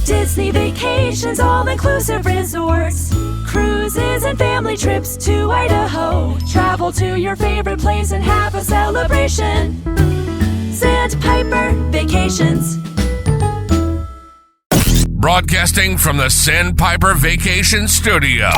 Disney vacations, all-inclusive resorts, cruises and family trips to Idaho. Travel to your favorite place and have a celebration. Sandpiper Vacations. Broadcasting from the Sandpiper Vacation Studio.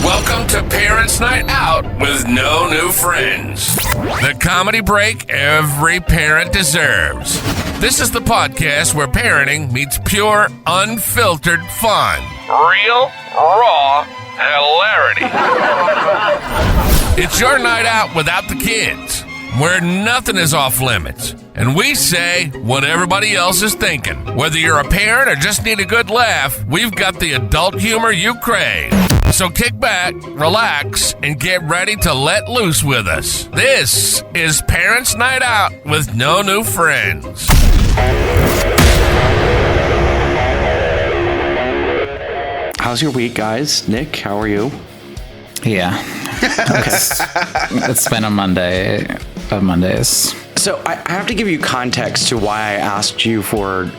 Welcome to Parents' Night Out with no new friends. The comedy break every parent deserves. This is the podcast where parenting meets pure, unfiltered fun. Real, raw hilarity. It's your night out without the kids, where nothing is off limits. And we say what everybody else is thinking. Whether you're a parent or just need a good laugh, we've got the adult humor you crave. So kick back, relax, and get ready to let loose with us. This is Parents' Night Out with no new friends. How's your week, guys? Nick, how are you? Yeah. It's been a Monday of Mondays. So I have to give you context to why I asked you for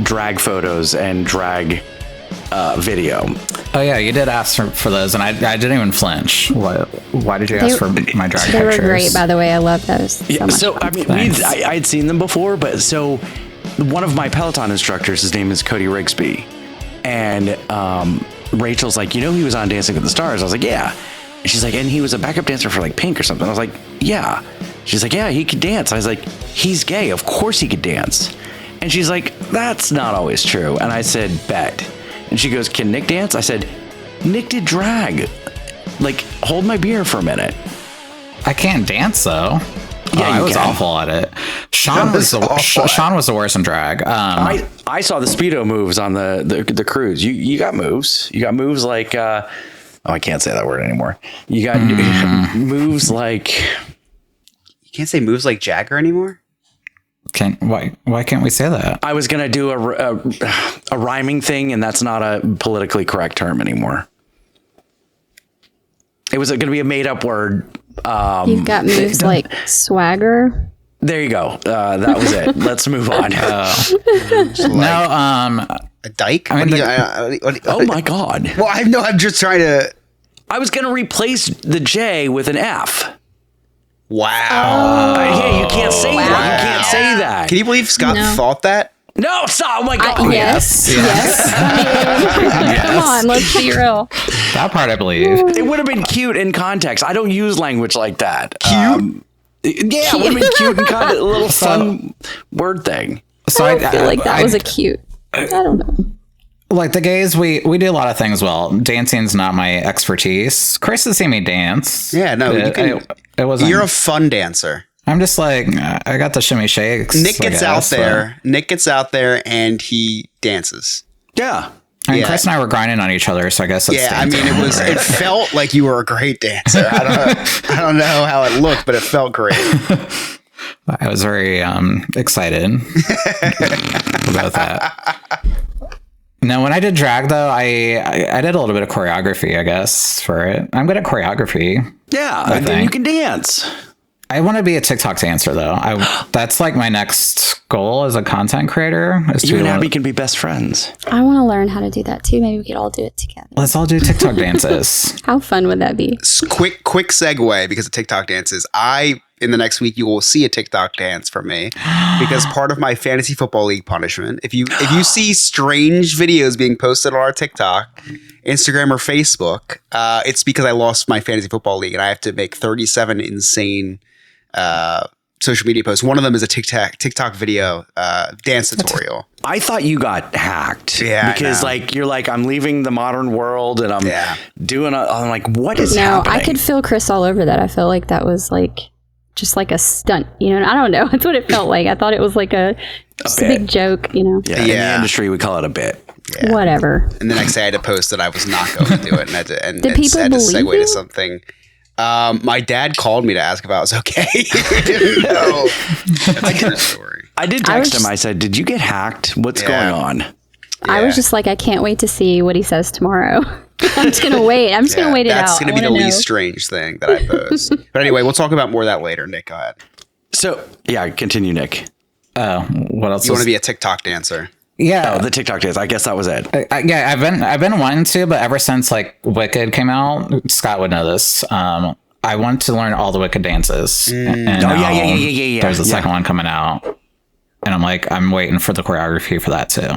drag photos and drag video. Oh yeah, you did ask for those, and I didn't even flinch. Why did you ask for my drag They pictures? were great, by the way. I love those. Yeah, so much. I mean, I'd seen them before, but so one of my Peloton instructors, his name is Cody Rigsby, and Rachel's like, he was on Dancing with the Stars. I was like, yeah. And she's like, and he was a backup dancer for like Pink or something. I was like, yeah. She's like, yeah, he could dance. I was like, he's gay. Of course he could dance. And she's like, that's not always true. And I said, bet. And she goes, can Nick dance? I said, Nick did drag. Like, hold my beer for a minute. I can't dance though. Yeah, I you was can. awful at it. Sean was the worst in drag. I saw the Speedo moves on the cruise. You got moves. You got moves like I can't say that word anymore. You got moves like, You can't say moves like Jagger anymore? Why can't we say that? I was gonna do a rhyming thing, and that's not a politically correct term anymore. It was gonna be a made up word. You've got moves like swagger. There you go. That was it. Let's move on. A dyke? I mean, Oh my God. Well, I'm just trying to... I was gonna replace the J with an F. Wow. Yeah, you can't say that. You can't say that. Can you believe Scott thought that? No, stop. Oh my God. Yes. Come on, let's be real. That part I believe. It would have been cute in context. I don't use language like that. Cute? Yeah, it would have been cute in context. A little fun word thing. So I feel like that was a cute. I don't know. Like the gays, we do a lot of things well. Dancing's not my expertise. Chris has seen me dance. Yeah, no, you can... It wasn't. You're a fun dancer. I'm just like, I got the shimmy shakes. Nick gets out there. Nick gets out there and he dances. Yeah. I mean, Yeah. Chris and I were grinding on each other, so I guess that's Yeah, I mean, dancing. it felt like you were a great dancer. I don't know how it looked, but it felt great. I was very excited about that. No, when I did drag though, I did a little bit of choreography, I guess, for it. I'm good at choreography. Yeah. And then you can dance. I want to be a TikTok dancer though. That's like my next goal as a content creator. You and Abby can be best friends. I want to learn how to do that too. Maybe we could all do it together. Let's all do TikTok dances. How fun would that be? Quick segue because of TikTok dances. In the next week, you will see a TikTok dance from me because part of my fantasy football league punishment, if you see strange videos being posted on our TikTok, Instagram, or Facebook, it's because I lost my fantasy football league and I have to make 37 insane social media posts. One of them is a TikTok video dance tutorial. I thought you got hacked. Yeah, because you're like, I'm leaving the modern world and I'm I'm like, what is happening? I could feel Chris all over that. I feel like that was like just like a stunt, I don't know. That's what it felt like. I thought it was like a big joke, Yeah, in the industry, we call it a bit. Yeah. Whatever. And the next day I had to post that I was not going to do it. And Did people had to believe segue you? to something. My dad called me to ask if I was okay. I didn't know. That's a true story. I did text him. I said, did you get hacked? What's going on? I was just like, I can't wait to see what he says tomorrow. I'm just going to wait. I'm just going to wait it out. That's going to be the least strange thing that I post. But anyway, we'll talk about more of that later. Nick, go ahead. So, yeah, continue, Nick. What else? You want to be a TikTok dancer? Yeah, Oh, the TikTok dance. I guess that was it. yeah, I've been wanting to, but ever since like Wicked came out, Scott would know this. I want to learn all the Wicked dances. And yeah. There's a second one coming out, and I'm waiting for the choreography for that too.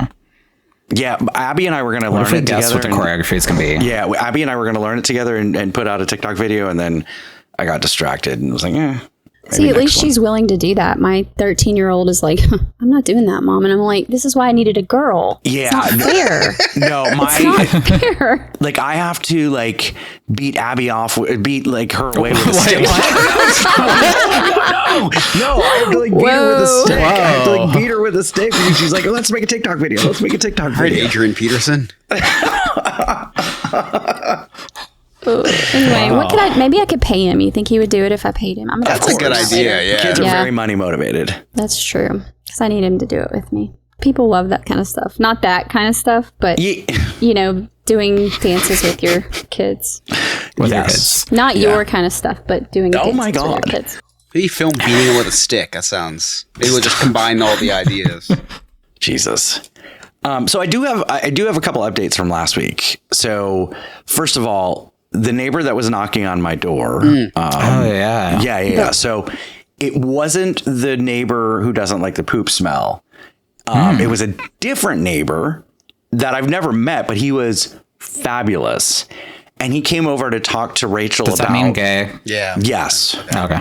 Yeah, Abby and I were going to learn What if we it guess together. what the choreography is going to be? Yeah, Abby and I were going to learn it together and put out a TikTok video, and then I got distracted and was like, See, at least she's willing to do that. My 13-year-old is like, I'm not doing that, Mom. And I'm like, this is why I needed a girl. Yeah. It's not fair. No, It's not fair. like I have to like beat Abby off, beat like her away with a stick. No, I have to like beat her with a stick. I have to like beat her with a stick because she's like, let's make a TikTok video. Let's make a TikTok All right, video. Adrian Peterson. Anyway, what could maybe I could pay him. You think he would do it if I paid him? That's a good idea. Yeah. Kids are Yeah. very money motivated. That's true. Because I need him to do it with me. People love that kind of stuff. Not that kind of stuff, but, you know, doing dances with your kids. With your Yes. kids. Not your kind of stuff, but doing Oh dances my with your God. kids. Maybe film beating him with a stick. That sounds. Maybe we'll just combine all the ideas. Jesus. So I do have a couple updates from last week. So first of all, the neighbor that was knocking on my door. Oh yeah. Yeah. So it wasn't the neighbor who doesn't like the poop smell. It was a different neighbor that I've never met, but he was fabulous. And he came over to talk to Rachel Does about. that mean gay? Yeah. Yes. Okay.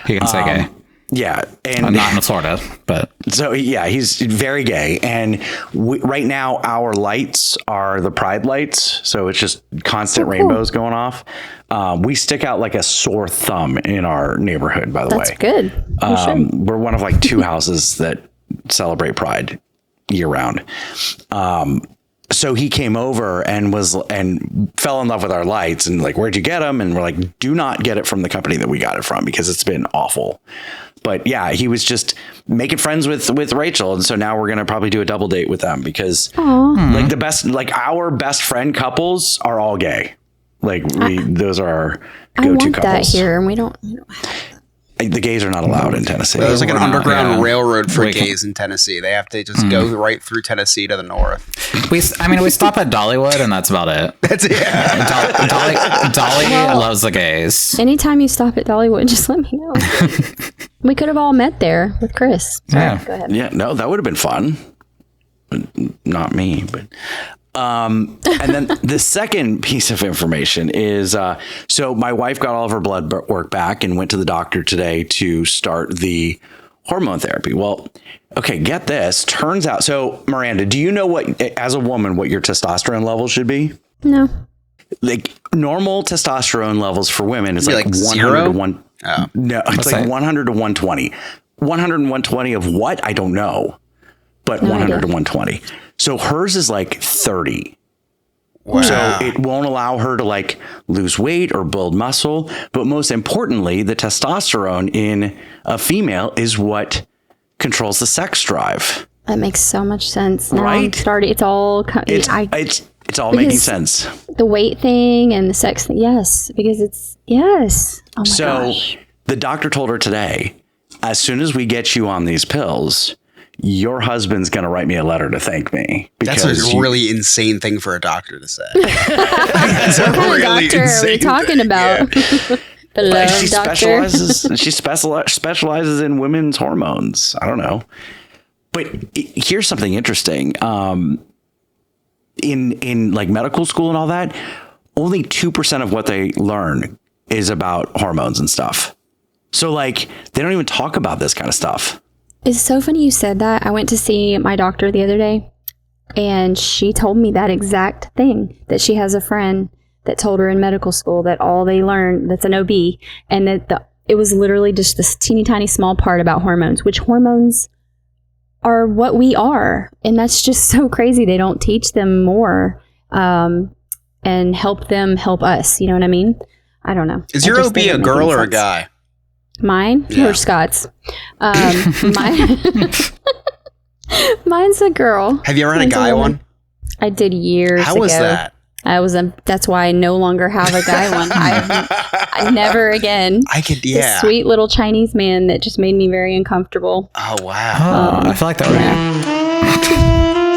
You can say gay. Yeah. And Not in Florida, but so, yeah, he's very gay. And right now, our lights are the pride lights. So it's just constant rainbows going off. We stick out like a sore thumb in our neighborhood, by the That's way. good. You should. We're one of like 2 houses that celebrate pride year round. So he came over and fell in love with our lights and like, where'd you get them? And we're like, do not get it from the company that we got it from because it's been awful. But yeah, he was just making friends with Rachel. And so now we're going to probably do a double date with them because like our best friend couples are all gay. Like those are our I go-to want couples. that here, and we don't have The gays are not allowed in Tennessee. There's like an We're not, underground yeah. railroad for We can- gays in Tennessee. They have to just go right through Tennessee to the north. we stop at Dollywood and that's about it. That's it. Dolly loves the gays. Anytime you stop at Dollywood, just let me know. We could have all met there with Chris. Sorry, Yeah. go ahead. Yeah, no, that would have been fun. Not me, but and then the second piece of information is so my wife got all of her blood work back and went to the doctor today to start the hormone therapy. Well, okay, get this. Turns out, so Miranda, do you know what, as a woman, what your testosterone level should be? No. Like normal testosterone levels for women is Is it like like 100 zero? to 1. Oh. No, it's What's like that? 100 to 120. 100 and 120 of what? I don't know. But No 100 idea. to 120. So hers is like 30. Wow. So it won't allow her to like lose weight or build muscle. But most importantly, the testosterone in a female is what controls the sex drive. That makes so much sense. Now Right? I'm starting. It's all. It's all making Because- sense. The weight thing and the sex thing. Yes, because it's yes. Oh my So gosh. the doctor told her today, as soon as we get you on these pills, your husband's going to write me a letter to thank me. That's a really insane thing for a doctor to say. What kind of doctor are we talking about? The love She doctor. specializes in women's hormones. I don't know. But here's something interesting. In like medical school and all that, only 2% of what they learn is about hormones and stuff. So like they don't even talk about this kind of stuff. It's so funny you said that. I went to see my doctor the other day, and she told me that exact thing, that she has a friend that told her in medical school that all they learned, that's an OB, and that it was literally just this teeny tiny small part about hormones, which hormones are what we are. And that's just so crazy. They don't teach them more and help them help us. You know what I mean? I don't know. Is It your just OB doesn't a make girl any or a sense. guy? Mine Yeah. or Scott's? Mine's a girl. Have you ever had a Mine's guy woman. one? I did years How ago. was that? That's why I no longer have a guy one. I never again. I could, This yeah. sweet little Chinese man that just made me very uncomfortable. Oh, wow. I feel like that would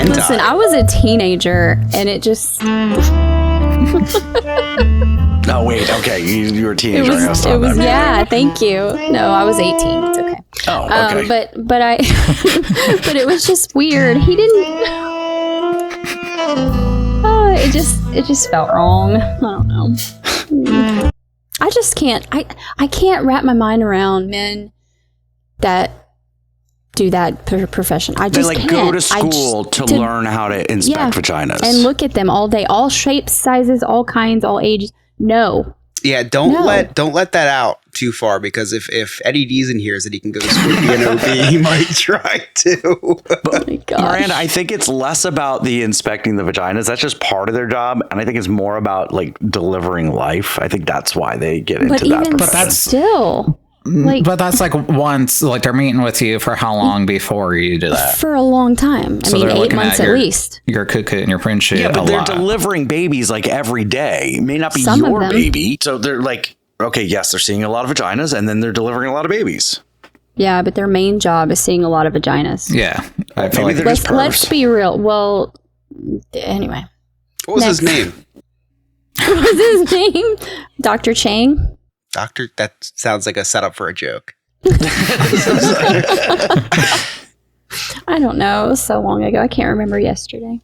Listen, I was a teenager, and it just Oh wait, okay, you were a it teenager. I gotta was stop that. yeah. Thank you. No, I was 18. It's okay. Oh, okay. But I but it was just weird. He didn't. It just felt wrong. I don't know. I just can't. I can't wrap my mind around men that do that profession. I just They can't. go to school to learn how to inspect vaginas and look at them all day, all shapes, sizes, all kinds, all ages. No. Yeah, don't let that out too far, because if Eddie Deason hears that he can go to school to be an OB, he might try to. Oh my gosh. Miranda, I think it's less about the inspecting the vaginas. That's just part of their job, and I think it's more about like delivering life. I think that's why they get into that. But that's still. Like, but that's like once, like they're meeting with you for how long before you do that? For a long time. I mean, 8 months at least. Your cuckoo and your prince shit. Yeah, but they're delivering babies like every day. It may not be Some of your them. baby. So they're like, okay, yes, they're seeing a lot of vaginas, and then they're delivering a lot of babies. Yeah, but their main job is seeing a lot of vaginas. Yeah. I feel Maybe like they're just Let's pervs. be real. Well, anyway. What was his Next. name? What was his name? Dr. Chang? Doctor? That sounds like a setup for a joke. I don't know. It was so long ago. I can't remember yesterday.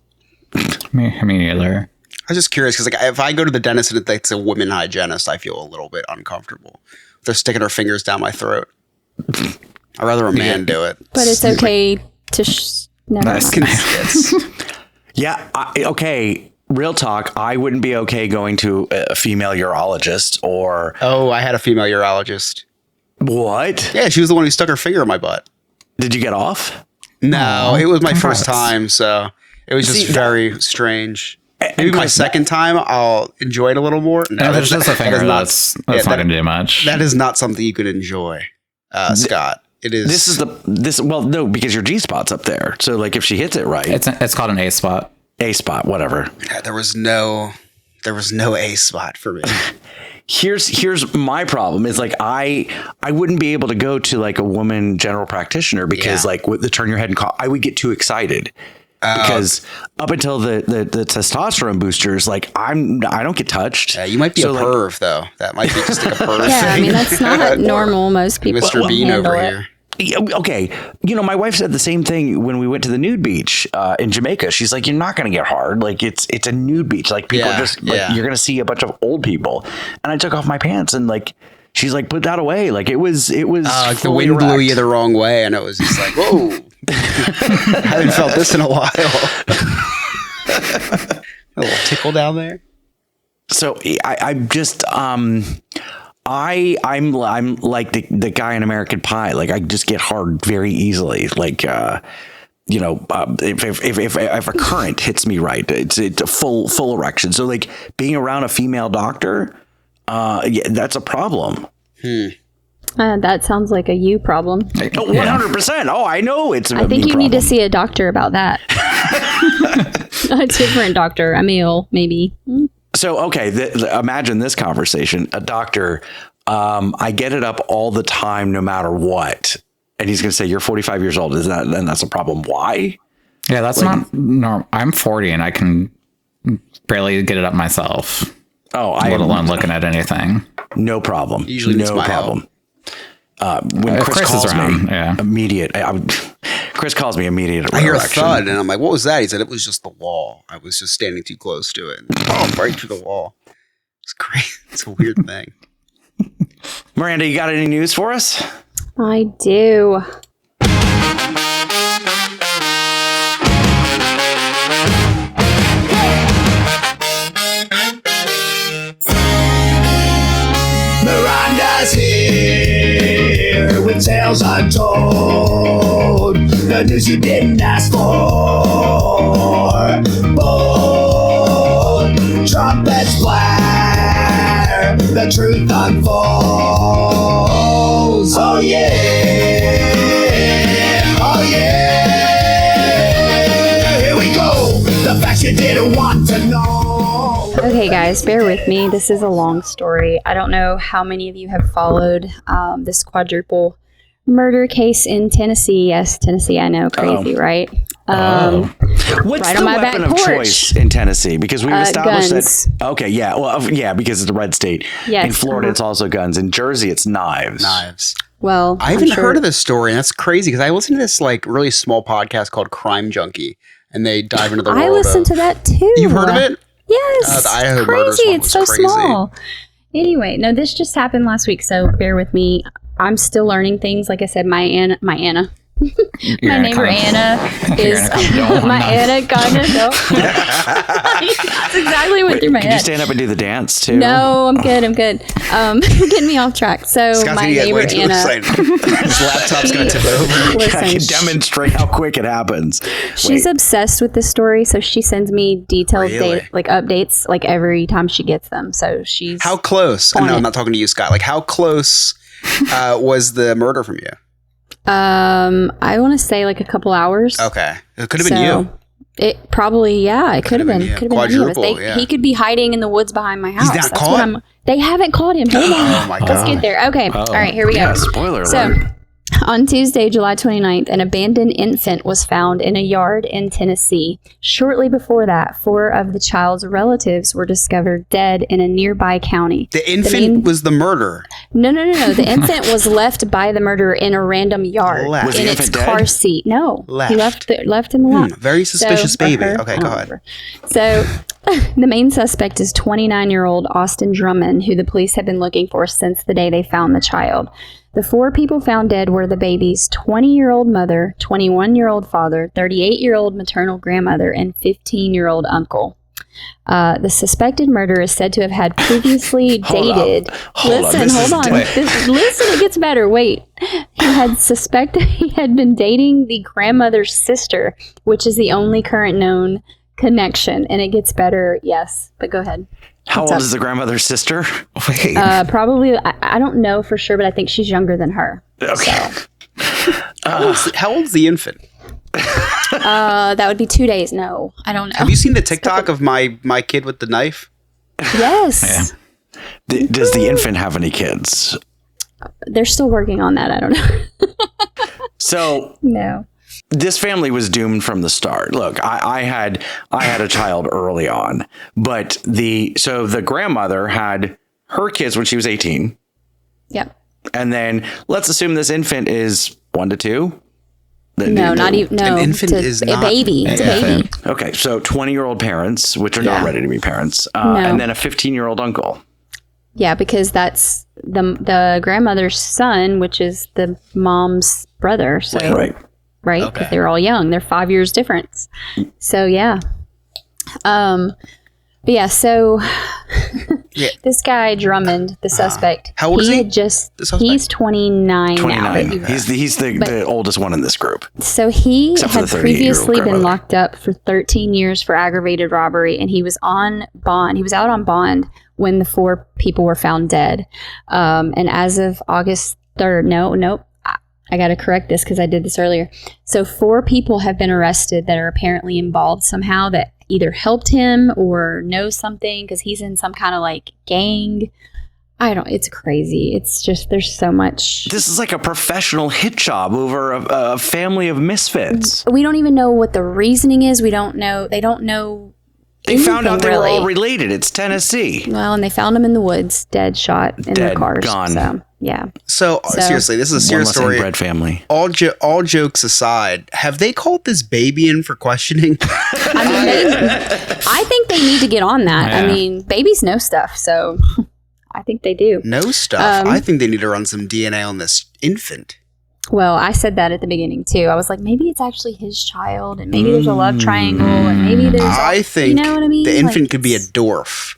me neither. I was just curious, because like, if I go to the dentist and it's a woman hygienist, I feel a little bit uncomfortable. They're sticking their fingers down my throat. I'd rather a man do it. But it's okay to... never Nice. mind. Yeah, okay. Real talk, I wouldn't be okay going to a female urologist or... Oh, I had a female urologist. What? Yeah, she was the one who stuck her finger in my butt. Did you get off? No, it was my congrats. first time, so it was just See, very strange. Maybe and my Chris, second time, I'll enjoy it a little more. No, If it's just a that is finger, not- that's yeah, not going to do much. That is not something you could enjoy, Scott. It is. This is well, no, because your G spot's up there. So like if she hits it right, It's called an A spot. A spot, whatever. Yeah, there was no A spot for me. Here's my problem is like I wouldn't be able to go to like a woman general practitioner because like with the turn your head and call, I would get too excited. Because up until the testosterone boosters, like I don't get touched. You might be a perv though. That might be just like a perv Yeah, I thing. mean, that's not normal. Most people Mr. Bean handle over it. here. Okay, my wife said the same thing when we went to the nude beach in Jamaica. She's like, "You're not going to get hard. Like it's a nude beach. Like people you're going to see a bunch of old people." And I took off my pants and like she's like, "Put that away." Like it was The fully wind blew erect. you the wrong way, and it was just like, whoa! I haven't felt this in a while. A little tickle down there. So I'm just I'm like the guy in American Pie. Like I just get hard very easily. Like if a current hits me right, it's a full erection. So like being around a female doctor, that's a problem. That sounds like a you problem. 100%. Oh, I know it's. I think you need to see a doctor about that. A different doctor, a male, maybe. So, okay, imagine this conversation. A doctor, I get it up all the time, no matter what. And he's going to say, you're 45 years old. Then that's a problem. Why? Yeah, that's not normal. I'm 40 and I can barely get it up myself. Oh, Let alone looking at anything. No problem. Usually no needs my problem. When Chris Chris calls is around, me, yeah. immediate. Chris calls me immediate. I hear a erection. thud, and I'm like, "What was that?" He said, "It was just the wall. I was just standing too close to it. Oh, right through the wall. It's great. It's a weird thing." Miranda, you got any news for us? I do. Miranda's here with tales untold. The news you didn't ask for. Bold trumpets blare. The truth unfolds. Oh yeah. Oh yeah. Here we go. The facts you didn't want to know. Okay, guys, bear with me. This is a long story. I don't know how many of you have followed this quadruple murder case in Tennessee. Yes, Tennessee, I know, crazy, right? What's right the on my weapon back of porch. choice in Tennessee? Because we've established guns. that. Okay, yeah, well, yeah, because it's a red state. Yes, In Florida, it's also guns. In Jersey, it's knives. Knives. Well, I haven't heard of this story, and that's crazy because I listened to this like really small podcast called Crime Junkie, and they dive into the world. I listened to that too. You've heard of it? Yes. The Idaho it's murders crazy. one It's was so crazy. small. Anyway, no, this just happened last week, so bear with me. I'm still learning things. Like I said, my neighbor Anna is my Anna kind of. That's exactly what through my Can you head. stand up and do the dance too? No, I'm good. You're getting me off track. So Scott's my gonna get neighbor way too Anna. excited. His laptop's gonna tip over. I Listen, can demonstrate how quick it happens. she's obsessed with this story, so she sends me detailed Really? updates like every time she gets them. So she's How close? On No, it. I'm not talking to you, Scott. Like, how close was the murder from you? I want to say like a couple hours. Okay, it could have been you. It probably, yeah, it could have been. you. Could have been any of us. Quadruple, yeah. He could be hiding in the woods behind my house. not That's caught? what they haven't caught him. Hold on. Oh my Let's God. get there. Okay. All right, here we Yeah, go. spoiler So, alert. on Tuesday, July 29th, an abandoned infant was found in a yard in Tennessee. Shortly before that, 4 of the child's relatives were discovered dead in a nearby county. The infant was the murderer. No. The infant was left by the murderer in a random yard Left. Was the in its infant car dead? seat. No, Left. he left him alone. Very suspicious So, baby. or her, Okay, I go don't ahead. remember. So, the main suspect is 29-year-old Austin Drummond, who the police have been looking for since the day they found the child. The 4 people found dead were the baby's 20-year-old mother, 21-year-old father, 38-year-old maternal grandmother, and 15-year-old uncle. The suspected murderer is said to have had previously dated. Hold on, Listen, this is hold on. Listen, it gets better. Wait. He had been dating the grandmother's sister, which is the only current known connection. And it gets better, yes. But go ahead. How What's old up? is the grandmother's sister? Wait. Probably, I don't know for sure, but I think she's younger than her. Okay. How old's the infant? That would be 2 days. No, I don't know. Have you seen the TikTok of my kid with the knife? Yes. Does the infant have any kids? They're still working on that. I don't know. So No. this family was doomed from the start. Look, I had a child early on, but the grandmother had her kids when she was 18, Yep. and then let's assume this infant is 1 to 2. No, not even. No, An infant is a not- baby. It's a baby. Okay, so 20-year-old parents, which are not Yeah. ready to be parents, No. and then a 15-year-old uncle. Yeah, because that's the grandmother's son, which is the mom's brother. So Right. right, because they're all young. They're 5 years difference. So yeah. But yeah, so this guy Drummond, the suspect. How old is he? Had just The suspect? he's 29 now. 29. He's the oldest one in this group. So he Except for had the 38-year-old previously been grandmother. locked up for 13 years for aggravated robbery, and he was on bond. He was out on bond when the 4 people were found dead. And as of August 3rd, nope. I got to correct this because I did this earlier. So 4 people have been arrested that are apparently involved somehow that either helped him or know something because he's in some kind of like gang. It's crazy. It's just, there's so much. This is like a professional hit job over a family of misfits. We don't even know what the reasoning is. We don't know. They don't know. They found out they were really. all related. It's Tennessee. Well, and they found him in the woods, dead, shot in their Dead, cars. gone. So, yeah. So seriously, this is a One serious less story. inbred family. All jokes aside, have they called this baby in for questioning? I mean, I think they need to get on that. I Yeah. mean, babies know stuff, so I think they do. No stuff. I think they need to run some DNA on this infant. Well, I said that at the beginning too. I was like, maybe it's actually his child, and maybe there's a love triangle, and maybe there's. I think you know what I mean? the Like, infant could be a it's- dwarf.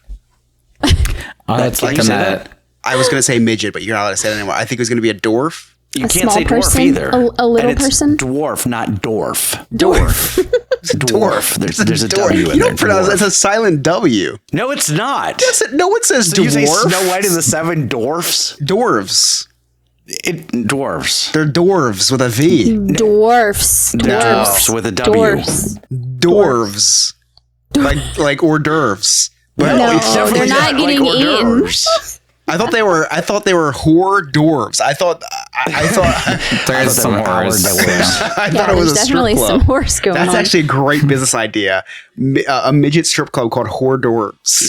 Oh, that's Can like you in say that. I was going to say midget, but you're not allowed to say that anymore. I think it was going to be a dwarf. You A can't small say dwarf person? either. A little And it's person? Dwarf, not dwarf. Dwarf. Dwarf. There's a dwarf. W in You there. don't pronounce it. Dwarf. It's a silent W. No, it's not. No one says So dwarf. you say Snow White and the Seven Dwarfs? Dwarves. Dwarves. They're dwarves with a V. Dwarfs. Dwarfs with a W. Dwarfs. Dwarves. Like hors d'oeuvres. But No, It's definitely they're not getting hors eaten. d'oeuvres. I thought they were hors d'oeuvres. I thought There's some horrors. I thought it was there's a strip definitely club. some horse going That's on. actually a great business idea. A midget strip club called hors d'oeuvres.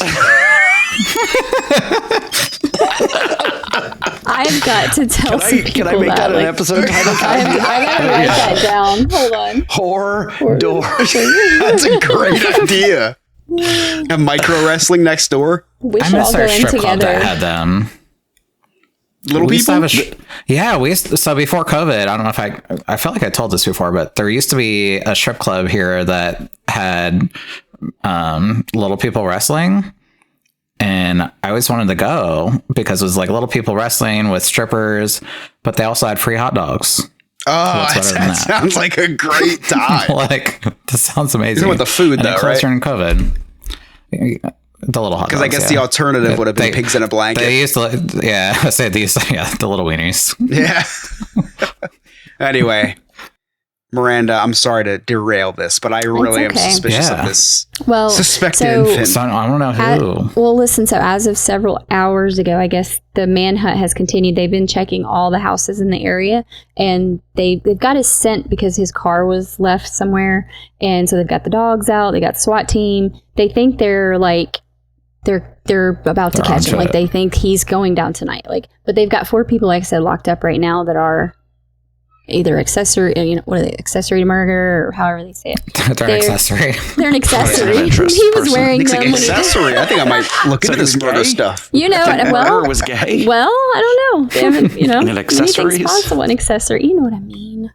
I've got to tell some people Can I make that an like, episode title? I gotta write that down. Hold on. Hors d'oeuvres. That's a great idea. Have micro wrestling next door. We I should all miss go our in strip club together. that had them. Little We used to people. have yeah, so before COVID, I don't know if I felt like I told this before, but there used to be a strip club here that had little people wrestling. And I always wanted to go because it was like little people wrestling with strippers, but they also had free hot dogs. Oh, What's better than that that? sounds like a great time. Like, this sounds amazing. with the food, and though, it closed right? during COVID. The little hot dogs. Because I guess the alternative would have been pigs in a blanket. They used to, yeah, I say these, yeah, the little weenies. Yeah. Anyway, Miranda, I'm sorry to derail this, but I really am okay. suspicious Yeah. of this Well, suspected so- infant. So I don't know who. Well, listen, so as of several hours ago, I guess the manhunt has continued. They've been checking all the houses in the area, and they've got his scent because his car was left somewhere. And so they've got the dogs out, they got the SWAT team. They think they're like, they're about to They're catch him. onto Like it. they think he's going down tonight. Like, but they've got 4 people, like I said, locked up right now that are either accessory, what are they, accessory to murder, or however they say it. They're accessory. They're an accessory. interest He was person. wearing Looks them like when he did. accessory. I think I might look So into this he was murder gay? stuff. You know, well, Murder was gay. well, I don't know. They haven't, And accessories? anything's possible. An accessory. You know what I mean.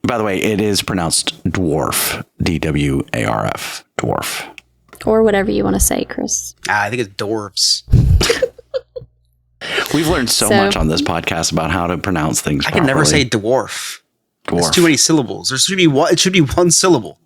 By the way, it is pronounced dwarf. DWARF. Dwarf. Or whatever you want to say, Chris. I think it's dwarves. We've learned so So- much on this podcast about how to pronounce things. I can never say dwarf. There's dwarf. too many syllables. There should be one. It should be one syllable.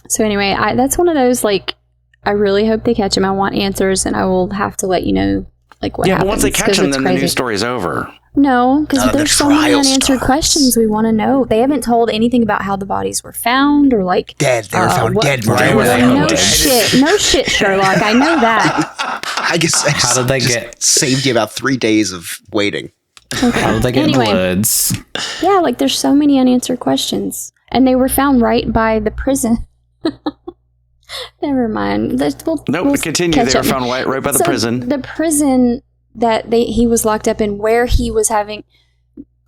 So anyway, that's one of those, like, I really hope they catch him. I want answers, and I will have to let you know, like, what Yeah, happens. but once they 'cause catch him, it's then the crazy. news story's over. No, because The there's so many trial unanswered starts. questions we want to know. They haven't told anything about how the bodies were found, or like Dead. They were found what- dead. Where Miranda. were they No dead? shit, no shit, Sherlock. I know that. I guess. How did they just get- saved you about 3 days of waiting? How did they get Anyway. in the woods? Yeah, like there's so many unanswered questions, and they were found right by the prison. Never mind. Nope, continue. catch They were up. found right by the So prison. The prison that he was locked up in, where he was having.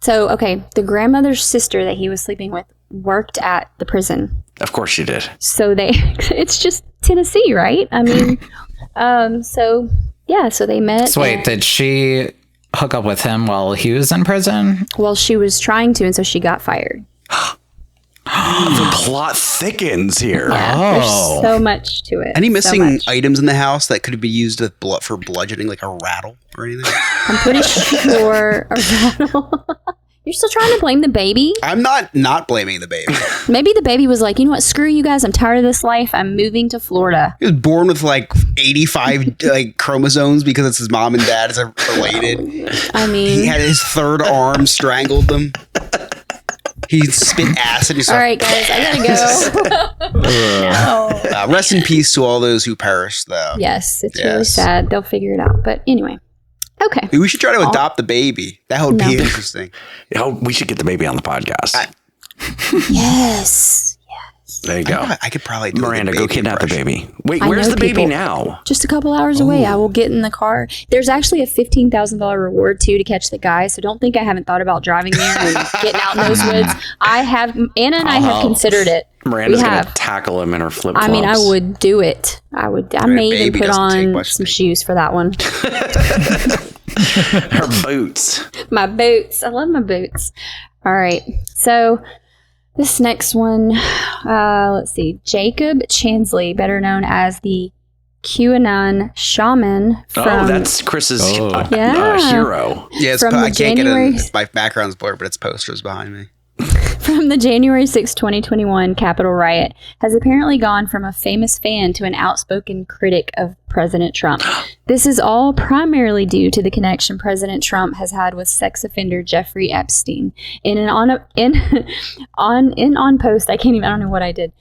So okay, the grandmother's sister that he was sleeping with worked at the prison. Of course you did. So it's just Tennessee, right? I mean, so yeah, so they met. So wait, and- did she hook up with him while he was in prison? well, she was trying to, and so she got fired. The plot thickens here. Oh. There's so much to it. Any so missing much. items in the house that could be used with for bludgeoning, like a rattle or anything? I'm pretty sure a rattle. You're still trying to blame the baby? I'm not blaming the baby. Maybe the baby was like, you know what? Screw you guys. I'm tired of this life. I'm moving to Florida. He was born with like 85 like chromosomes because it's his mom and dad are related. I He mean, had his third arm strangled them. He spit acid. He all right, guys, I gotta go. Rest in peace to all those who perished, though. Yes, it's really Yes. sad. They'll figure it out. But anyway, okay. We should try to adopt the baby. That would No. be interesting. Oh, we should get the baby on the podcast. Yes. There you go. I could probably do Miranda, a go baby kidnap the impression. baby. Wait, I where's know the baby people. now? Just a couple hours away. I will get in the car. There's actually a $15,000 reward too to catch the guy. So don't think I haven't thought about driving there and getting out in those woods. I have. Anna and I have considered it. Miranda's we gonna have. tackle him in her flip flops. I mean, I would do it. I would. I may even baby put doesn't take on much some to- shoes for that one. Her boots. My boots. I love my boots. All right. So this next one, let's see. Jacob Chansley, better known as the QAnon shaman from that's Chris's Yeah. hero. Yeah, From I the can't January- get it. My background's blurred, but it's posters behind me. from the January 6, 2021 Capitol riot has apparently gone from a famous fan to an outspoken critic of President Trump. This is all primarily due to the connection President Trump has had with sex offender Jeffrey Epstein. In an on post, I don't know what I did.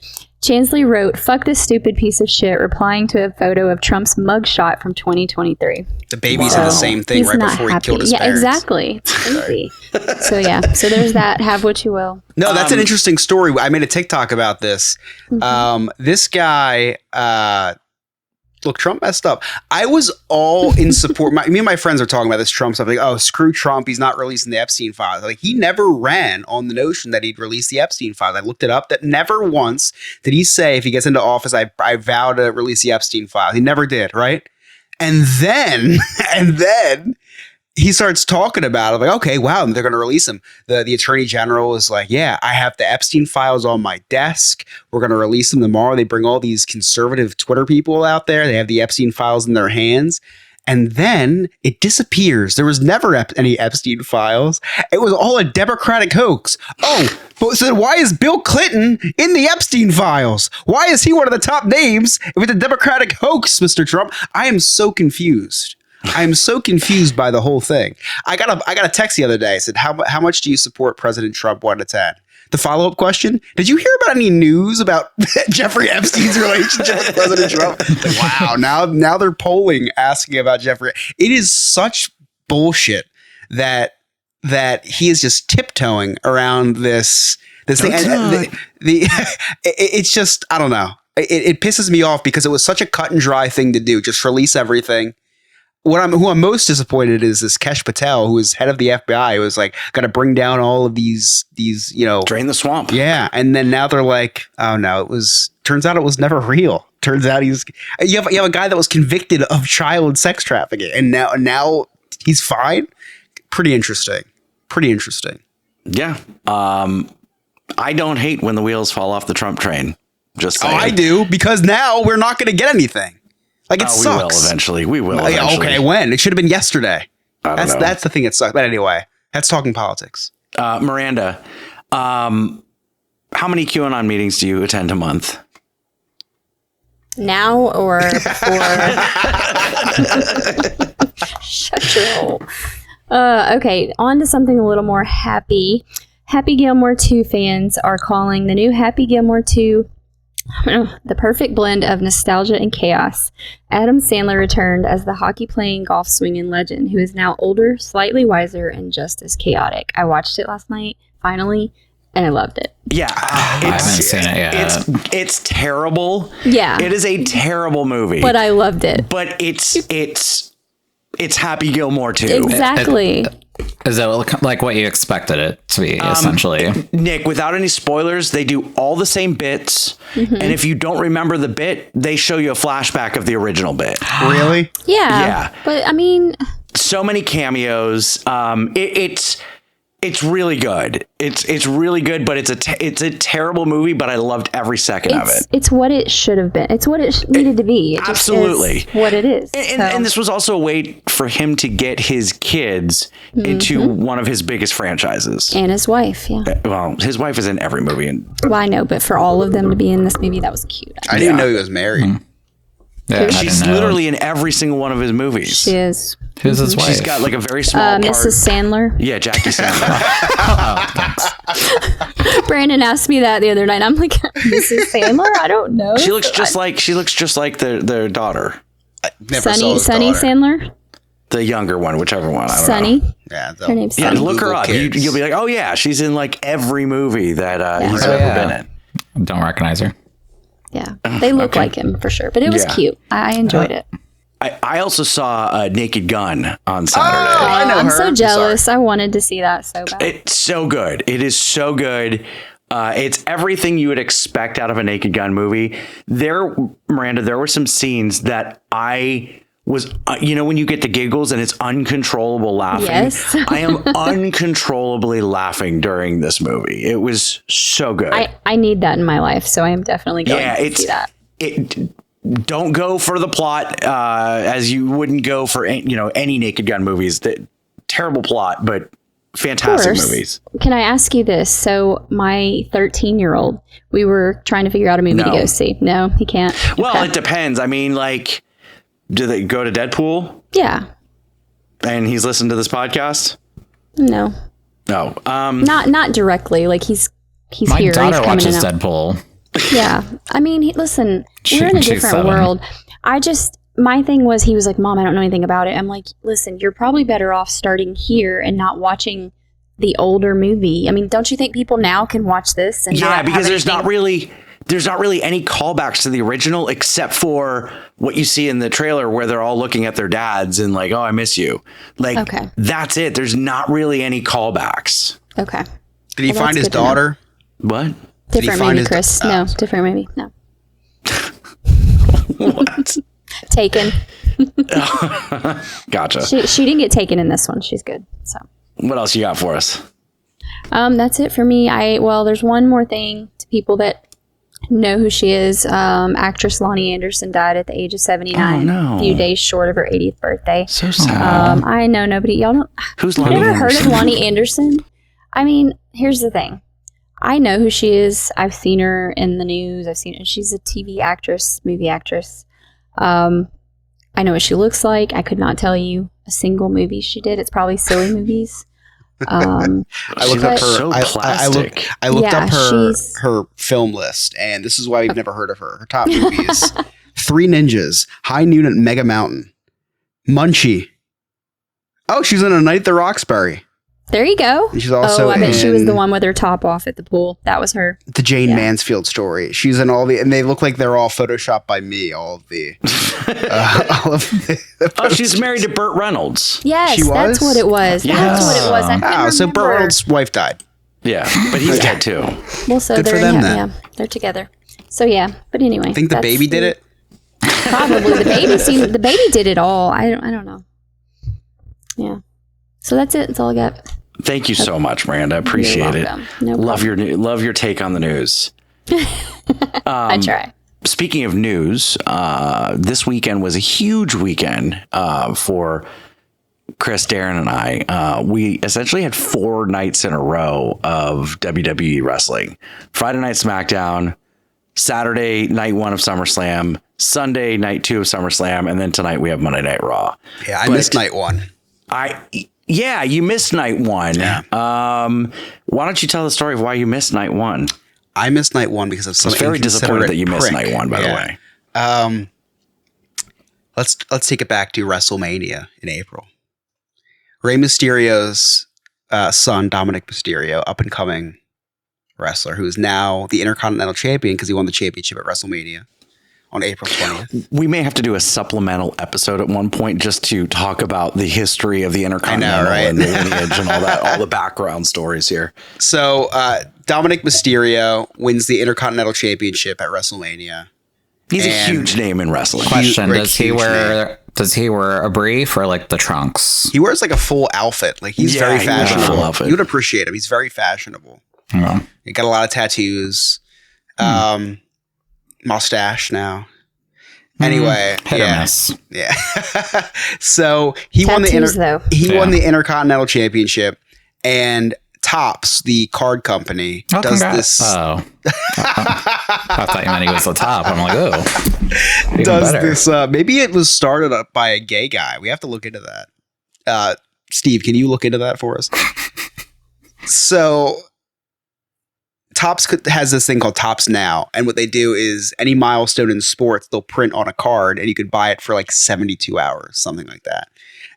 Chansley wrote, "Fuck this stupid piece of shit," replying to a photo of Trump's mugshot from 2023. The baby said the same thing right before he killed his parents. Exactly. It's crazy. So there's that. Have what you will. No, that's an interesting story. I made a TikTok about this. This guy, look, Trump messed up. I was all in support. Me and my friends are talking about this Trump stuff. Like, oh, screw Trump. He's not releasing the Epstein files. Like, he never ran on the notion that he'd release the Epstein files. I looked it up. That never once did he say, if he gets into office, I vow to release the Epstein files. He never did, right? And then he starts talking about it, like, okay, wow, they're going to release him. The attorney general is like, yeah, I have the Epstein files on my desk. We're going to release them tomorrow. They bring all these conservative Twitter people out there. They have the Epstein files in their hands. And then it disappears. There was never any Epstein files. It was all a Democratic hoax. Oh, but so why is Bill Clinton in the Epstein files? Why is he one of the top names if it's a Democratic hoax, Mr. Trump? I am so confused. I am so confused by the whole thing. I got a text the other day. I said, how much do you support President Trump 1 to 10? The follow-up question, did you hear about any news about Jeffrey Epstein's relationship with President Trump? Like, wow, now they're polling asking about Jeffrey. It is such bullshit that he is just tiptoeing around this thing. And it's just, I don't know. It pisses me off because it was such a cut and dry thing to do. Just release everything. Who I'm most disappointed is this Kesh Patel, who is head of the FBI, who was like, got to bring down all of these, drain the swamp. Yeah. And then now they're like, oh no, turns out it was never real. Turns out you have a guy that was convicted of child sex trafficking and now he's fine. Pretty interesting. Yeah. I don't hate when the wheels fall off the Trump train. Just saying. Oh, I do, because now we're not going to get anything. Like, it sucks. We will eventually. Okay, when? It should have been yesterday. That's the thing that sucks. But anyway, that's talking politics. Miranda, how many QAnon meetings do you attend a month? Now or before? Shut your hole. Okay, on to something a little more happy. Happy Gilmore 2 fans are calling the new Happy Gilmore 2 the perfect blend of nostalgia and chaos. Adam Sandler returned as the hockey-playing, golf-swinging legend who is now older, slightly wiser, and just as chaotic. I watched it last night, finally, and I loved it. Yeah. I haven't seen it yet. It's terrible. Yeah. It is a terrible movie. But I loved it. But it's Happy Gilmore too. Exactly. Is it like what you expected it to be, essentially? Nick, without any spoilers, they do all the same bits. Mm-hmm. And if you don't remember the bit, they show you a flashback of the original bit. Really? Yeah. But I mean, so many cameos. It's really good. It's really good, but it's a terrible movie, but I loved every second of it. It's what it should have been. It's what it needed to be. It absolutely. Just is what it is. And this was also a way for him to get his kids into one of his biggest franchises. And his wife, yeah. Well, his wife is in every movie. Well, I know, but for all of them to be in this movie, that was cute. I didn't even know he was married. Mm-hmm. Yeah, she's literally in every single one of his movies. She is. Who's his wife? She's got like a very small part. Mrs. Sandler. Yeah, Jackie Sandler. Brandon asked me that the other night. I'm like, Mrs. Sandler? I don't know. She looks just like their daughter. Sunny Sandler? The younger one, whichever one. I don't Sunny. know. Yeah, her name's Sunny. Yeah, look her up. You'll be like, oh yeah, she's in like every movie that he's ever been in. Don't recognize her. Yeah, they look like him for sure, but it was cute. I enjoyed it. I also saw Naked Gun on Saturday. Oh, I know I'm her. so jealous. I wanted to see that so bad. It's so good. It is so good. It's everything you would expect out of a Naked Gun movie. Miranda, there were some scenes that I was, when you get the giggles and it's uncontrollable laughing. Yes. I am uncontrollably laughing during this movie. It was so good. I need that in my life, so I am definitely going to see that. Don't go for the plot as you wouldn't go for any Naked Gun movies. Terrible plot, but fantastic movies. Can I ask you this? So my 13-year-old, we were trying to figure out a movie to go see. No, he can't. Well, it depends. I mean, like, do they go to Deadpool? Yeah. And he's listened to this podcast? No. No. Not directly. Like he's my here. daughter he's watches Deadpool. Yeah. I mean, listen, we're in a She's different 7. world. My thing was, he was like, Mom, I don't know anything about it. I'm like, listen, you're probably better off starting here and not watching the older movie. I mean, don't you think people now can watch this? And Yeah, not because have there's not anything- really any callbacks to the original except for what you see in the trailer where they're all looking at their dads and like, oh, I miss you. Like, Okay. that's it. There's not really any callbacks. Okay. Did he Well, find that's his good to know. daughter? What? he Different find movie, his- Chris. oh. No, different movie. No. What? Taken. Gotcha. She didn't get taken in this one. She's good. So. What else you got for us? That's it for me. There's one more thing to people that know who she is. Actress Lonnie Anderson died at the age of 79. Oh, no. A few days short of her 80th birthday. So sad. I know y'all don't. Who's You Lonnie ever heard of Anderson? Lonnie Anderson? I mean, here's the thing. I know who she is. I've seen her in the news. She's a TV actress, movie actress. I know what she looks like. I could not tell you a single movie she did. It's probably silly movies. I looked up her. so I plastic. looked Yeah, up her she's- her film list, and this is why we've never heard of her. Her top movies: Three Ninjas, High Noon at Mega Mountain, Munchie. Oh, she's in A Night at the Roxbury. There you go. And she's also I bet she was the in- one with her top off at the pool. That was her. The Jane Yeah. Mansfield story. She's in all the, and they look like they're all photoshopped by me. All of the, Oh, she's married to Burt Reynolds. Yes, She that's was? what it was. That's what it was. I couldn't Oh, so Burt remember. Reynolds' wife died. Yeah, but he's dead too. Well, so Good for they're them, yeah, then. yeah, they're together. So yeah, but anyway, Think the that's baby did it? Probably the baby did it all. I don't know. Yeah. So that's it. That's all I got. Thank you so much, Miranda. Appreciate it. welcome. No love your take on the news. I try. Speaking of news, this weekend was a huge weekend for Chris, Darren, and I. We essentially had 4 nights in a row of WWE wrestling. Friday night SmackDown, Saturday night 1 of SummerSlam, Sunday night 2 of SummerSlam, and then tonight we have Monday Night Raw. Yeah, I missed night 1. Yeah, you missed night 1. Yeah. Why don't you tell the story of why you missed night 1? I missed night 1 because of some. I was very disappointed that you missed prick. night 1, by the way. Let's take it back to WrestleMania in April. Rey Mysterio's son, Dominic Mysterio, up and coming wrestler, who is now the Intercontinental Champion because he won the championship at WrestleMania on April 20th. We may have to do a supplemental episode at one point just to talk about the history of the Intercontinental right? and the lineage and all that, all the background stories here. So Dominic Mysterio wins the Intercontinental Championship at WrestleMania. He's a And- huge name in wrestling. Question: Huge- Does he wear a brief or like the trunks? He wears like a full outfit. Like he's Yeah, very he wears a full fashionable. outfit. You would appreciate him. He's very fashionable. Yeah. He got a lot of tattoos. Mustache now. Anyway, Hit or yeah. miss. Yeah. So he won Tattoos, though. won the Intercontinental Championship, and Topps, the card company, Oh, does congrats. this Oh. I thought you meant he was the top. I'm like, oh, even does better. this maybe it was started up by a gay guy. We have to look into that. Steve, can you look into that for us? So Topps has this thing called Topps Now, and what they do is any milestone in sports they'll print on a card, and you could buy it for like 72 hours, something like that.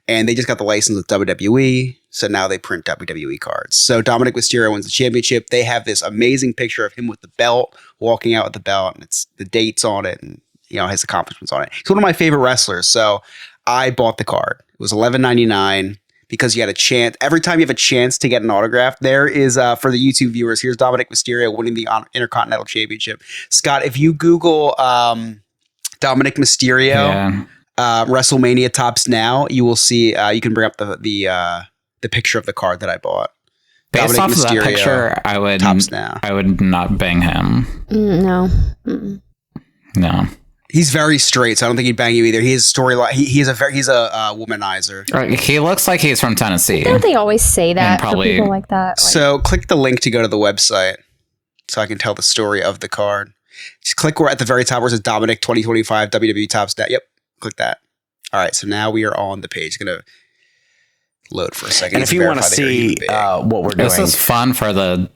And they just got the license with WWE, so now they print WWE cards. So Dominic Mysterio wins the championship. They have this amazing picture of him with the belt, walking out with the belt, and it's the dates on it, and his accomplishments on it. He's one of my favorite wrestlers, so I bought the card. It was $11.99. Because you had a chance. Every time you have a chance to get an autograph, there is, for the YouTube viewers, here's Dominic Mysterio winning the Intercontinental Championship. Scott, if you Google Dominic Mysterio, WrestleMania Topps Now, you will see, you can bring up the picture of the card that I bought. Based Dominic off of that Mysterio, picture, Topps Now. I would not bang him. No. Mm-mm. No. He's very straight, so I don't think he'd bang you either. He has storyline. He's a womanizer. He looks like he's from Tennessee. Don't they always say that probably- for people like that? Like, So click the link to go to the website so I can tell the story of the card. Just click where at the very top where it says Dominic 2025 WWE Topps Now. Yep, click that. All right, so now we are on the page. Gonna load for a second. And if you want to see what we're doing, This is fun for the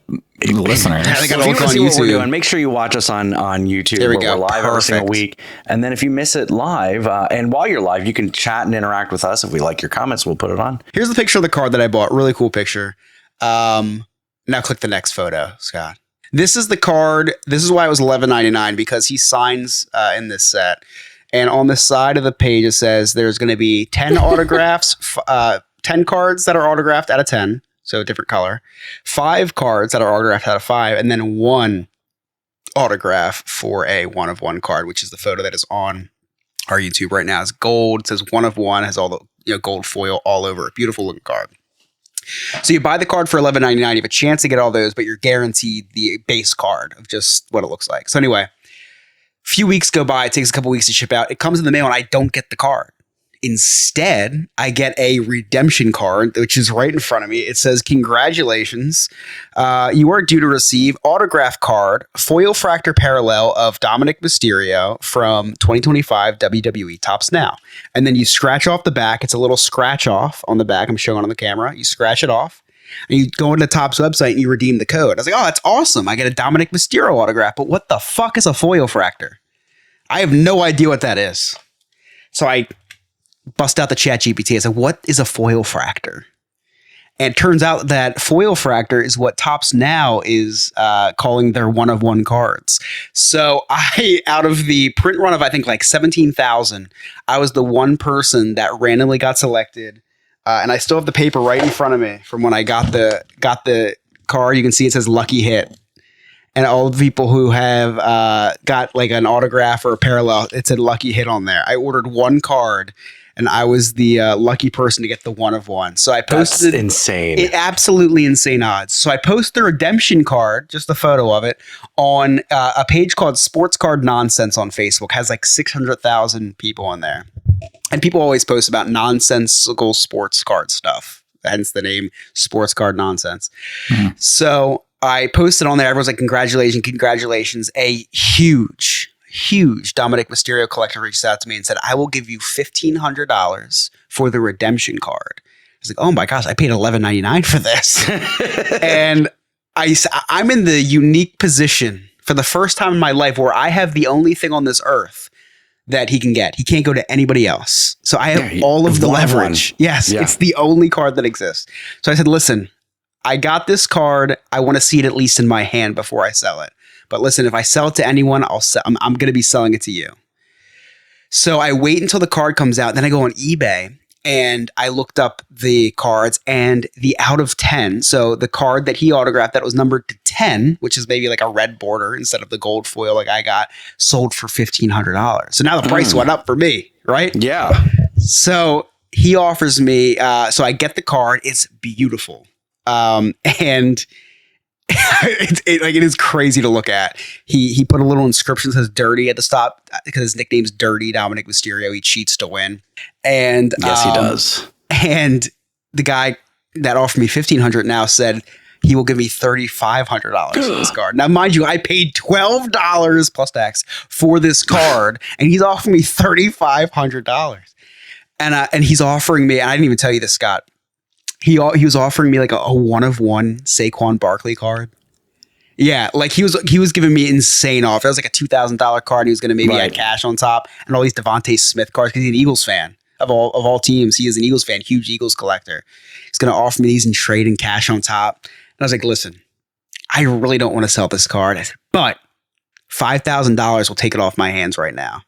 listeners. I think I if you look want to on see what we're YouTube. doing, make sure you watch us on YouTube. There we where go. We're live every single Perfect. week. And then if you miss it live, and while you're live, you can chat and interact with us. If we like your comments, we'll put it on. Here's the picture of the card that I bought. Really cool picture. Now click the next photo, Scott. This is the card. This is why it was $11.99, because he signs in this set. And on the side of the page, it says there's going to be 10 autographs, 10 cards that are autographed out of 10. So a different color. 5 cards that are autographed out of 5. And then 1 autograph for a 1 of 1 card, which is the photo that is on our YouTube right now. It's gold. It says 1 of 1. Has all the gold foil all over it. Beautiful looking card. So you buy the card for $11.99. You have a chance to get all those, but you're guaranteed the base card of just what it looks like. So anyway, a few weeks go by. It takes a couple weeks to ship out. It comes in the mail and I don't get the card. Instead, I get a redemption card, which is right in front of me. It says, congratulations. You are due to receive autograph card, foil fractor parallel of Dominic Mysterio from 2025 WWE Tops Now. And then you scratch off the back. It's a little scratch off on the back. I'm showing on the camera. You scratch it off and you go into Top's website and you redeem the code. I was like, oh, that's awesome. I get a Dominic Mysterio autograph. But what the fuck is a foil fractor? I have no idea what that is. So I bust out the chat GPT. I said, what is a foil fractor? And it turns out that foil fractor is what Topps Now is calling their 1 of 1 cards. So I, out of the print run of, I think like 17,000, I was the one person that randomly got selected. And I still have the paper right in front of me from when I got the card. You can see it says lucky hit. And all the people who have got like an autograph or a parallel, it said lucky hit on there. I ordered 1 card and I was the lucky person to get the 1 of 1. So I posted. That's insane. Absolutely insane odds. So I post the redemption card, just a photo of it, on a page called Sports Card Nonsense on Facebook. Has like 600,000 people on there. And people always post about nonsensical sports card stuff. Hence the name Sports Card Nonsense. Mm-hmm. So I posted on there. Everyone's like, congratulations. A huge Dominic Mysterio collector reached out to me and said, I will give you $1,500 for the redemption card. I was like, oh my gosh, I paid $11.99 for this. And I'm in the unique position for the first time in my life where I have the only thing on this earth that he can get. He can't go to anybody else. So I have all of the leverage. Yes, yeah. It's the only card that exists. So I said, listen, I got this card. I want to see it at least in my hand before I sell it. But listen, if I sell it to anyone, I'm going to be selling it to you. So I wait until the card comes out. Then I go on eBay and I looked up the cards and the out of 10. So the card that he autographed that was numbered to 10, which is maybe like a red border instead of the gold foil like I got, sold for $1,500. So now the price went up for me, right? Yeah. So he offers me, so I get the card. It's beautiful. And it is crazy to look at. He put a little inscription that says dirty at the top because his nickname's Dirty Dominic Mysterio. He cheats to win. And yes, he does. And the guy that offered me $1,500 now said he will give me $3,500 for this card. Now, mind you, I paid $12 plus tax for this card, and he's offering me $3,500. And he's offering me, and I didn't even tell you this, Scott. He was offering me like a 1 of 1 Saquon Barkley card. Yeah, like he was giving me insane offer. It was like a $2,000 card. And he was going to maybe add cash on top, and all these Devontae Smith cards because he's an Eagles fan of all teams. He is an Eagles fan, huge Eagles collector. He's going to offer me these in trade and cash on top. And I was like, listen, I really don't want to sell this card, but $5,000 will take it off my hands right now.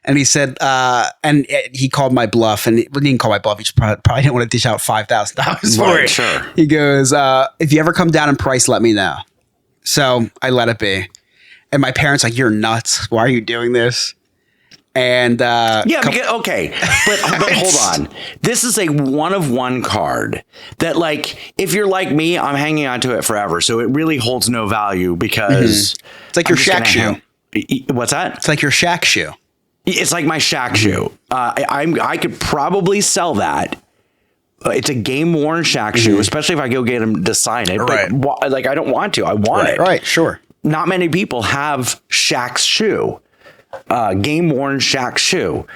And he said, and he called my bluff, and he didn't call my bluff. He just probably didn't want to dish out $5,000 for it. Sure. He goes, if you ever come down in price, let me know. So I let it be. And my parents like, you're nuts. Why are you doing this? And okay, but hold on. This is a 1 of 1 card that, like, if you're like me, I'm hanging on to it forever. So it really holds no value because it's like your Shaq shoe. What's that? It's like your Shaq shoe. It's like my Shaq shoe. I could probably sell that. It's a game worn Shaq shoe, especially if I go get him to sign it. Right. But like, I don't want to. I want it. Right. Sure. Not many people have Shaq's shoe, game worn Shaq shoe.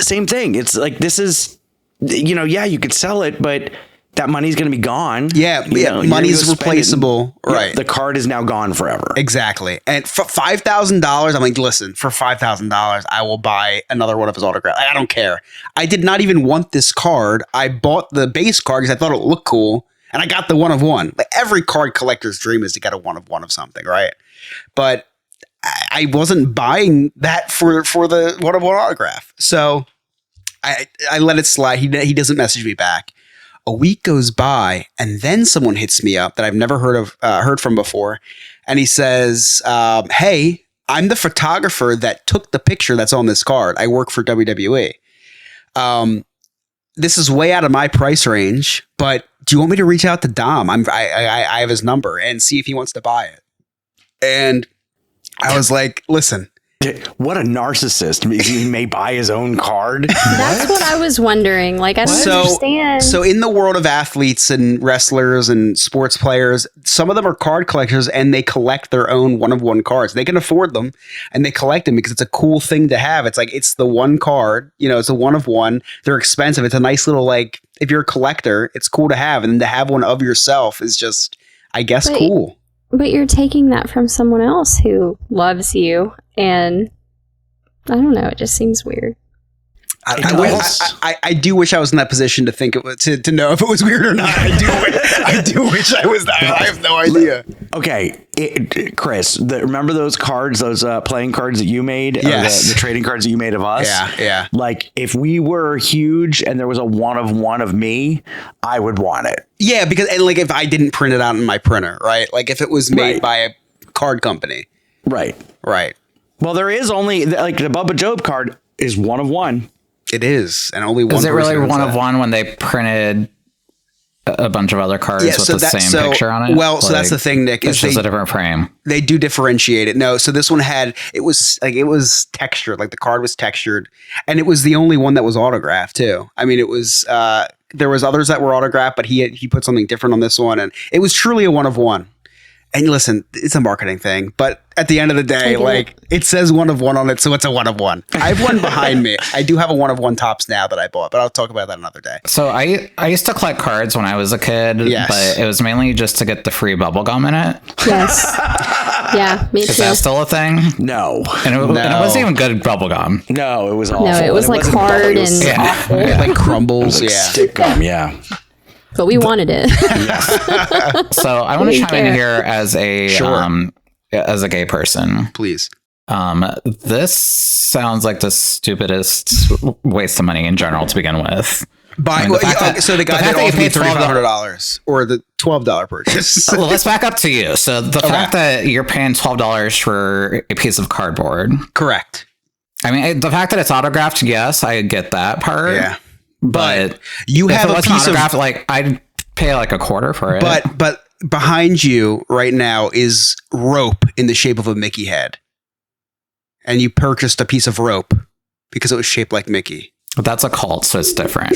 Same thing. It's like this is yeah, you could sell it, but that money's going to be gone. Yeah, money's replaceable. Right. The card is now gone forever. Exactly. And for $5,000, I'm like, listen, for $5,000, I will buy another one of his autographs. I don't care. I did not even want this card. I bought the base card because I thought it looked cool. And I got the one of one. Like every card collector's dream is to get a one of something, right? But I wasn't buying that for the one of one autograph. So I let it slide. He doesn't message me back. A week goes by, and then someone hits me up that I've never heard from before, and he says, "Hey, I'm the photographer that took the picture that's on this card. I work for WWE. This is way out of my price range, but do you want me to reach out to Dom? I have his number and see if he wants to buy it." And I was like, "Listen." What a narcissist. He may buy his own card. That's what I was wondering. Like, I don't understand. So in the world of athletes and wrestlers and sports players, some of them are card collectors and they collect their own one-of-one cards. They can afford them and they collect them because it's a cool thing to have. It's like, it's the one card, it's a one-of-one. They're expensive. It's a nice little, like, if you're a collector, it's cool to have. And to have one of yourself is just, I guess, cool. But you're taking that from someone else who loves you, and I don't know. It just seems weird. I do wish I was in that position to think to know if it was weird or not. I do wish I was that. I have no idea. Okay, Chris, remember those cards, those playing cards that you made? Yes. The trading cards that you made of us? Yeah. Like, if we were huge and there was a one of me, I would want it. Yeah, because like if I didn't print it out in my printer, right? Like if it was made by a card company. Right. Well, there is only, like, the Bubba Job card is one of one. It is, and only one. Is it really one of that. one when they printed a bunch of other cards with the same picture on it? Well, so that's the thing, Nick. It's just a different frame. They do differentiate it. No, so this one it was textured, like the card was textured, and it was the only one that was autographed too. I mean, it was there was others that were autographed, but he put something different on this one, and it was truly a one of one. And listen, it's a marketing thing, but at the end of the day, like, it says one of one on it, so it's a one of one. I have one behind me. I do have a one of one Topps now that I bought, but I'll talk about that another day. So I used to collect cards when I was a kid, but it was mainly just to get the free bubble gum in it. Yes. Yeah, me too. Is that still a thing? No. And it wasn't even good bubble gum. No, it was awful. No, it was like hard and awful. It like crumbles. Stick gum, yeah. But we wanted it. So I want to chime in here as a gay person. Please. This sounds like the stupidest waste of money in general to begin with. So the guy that offered me $3,500 or the $12 purchase. Well, let's back up to you. So the fact that you're paying $12 for a piece of cardboard. Correct. I mean, the fact that it's autographed, yes, I get that part. Yeah. But you have a piece of, like, I'd pay like a quarter for it. But behind you right now is rope in the shape of a Mickey head. And you purchased a piece of rope because it was shaped like Mickey. That's a cult, so it's different.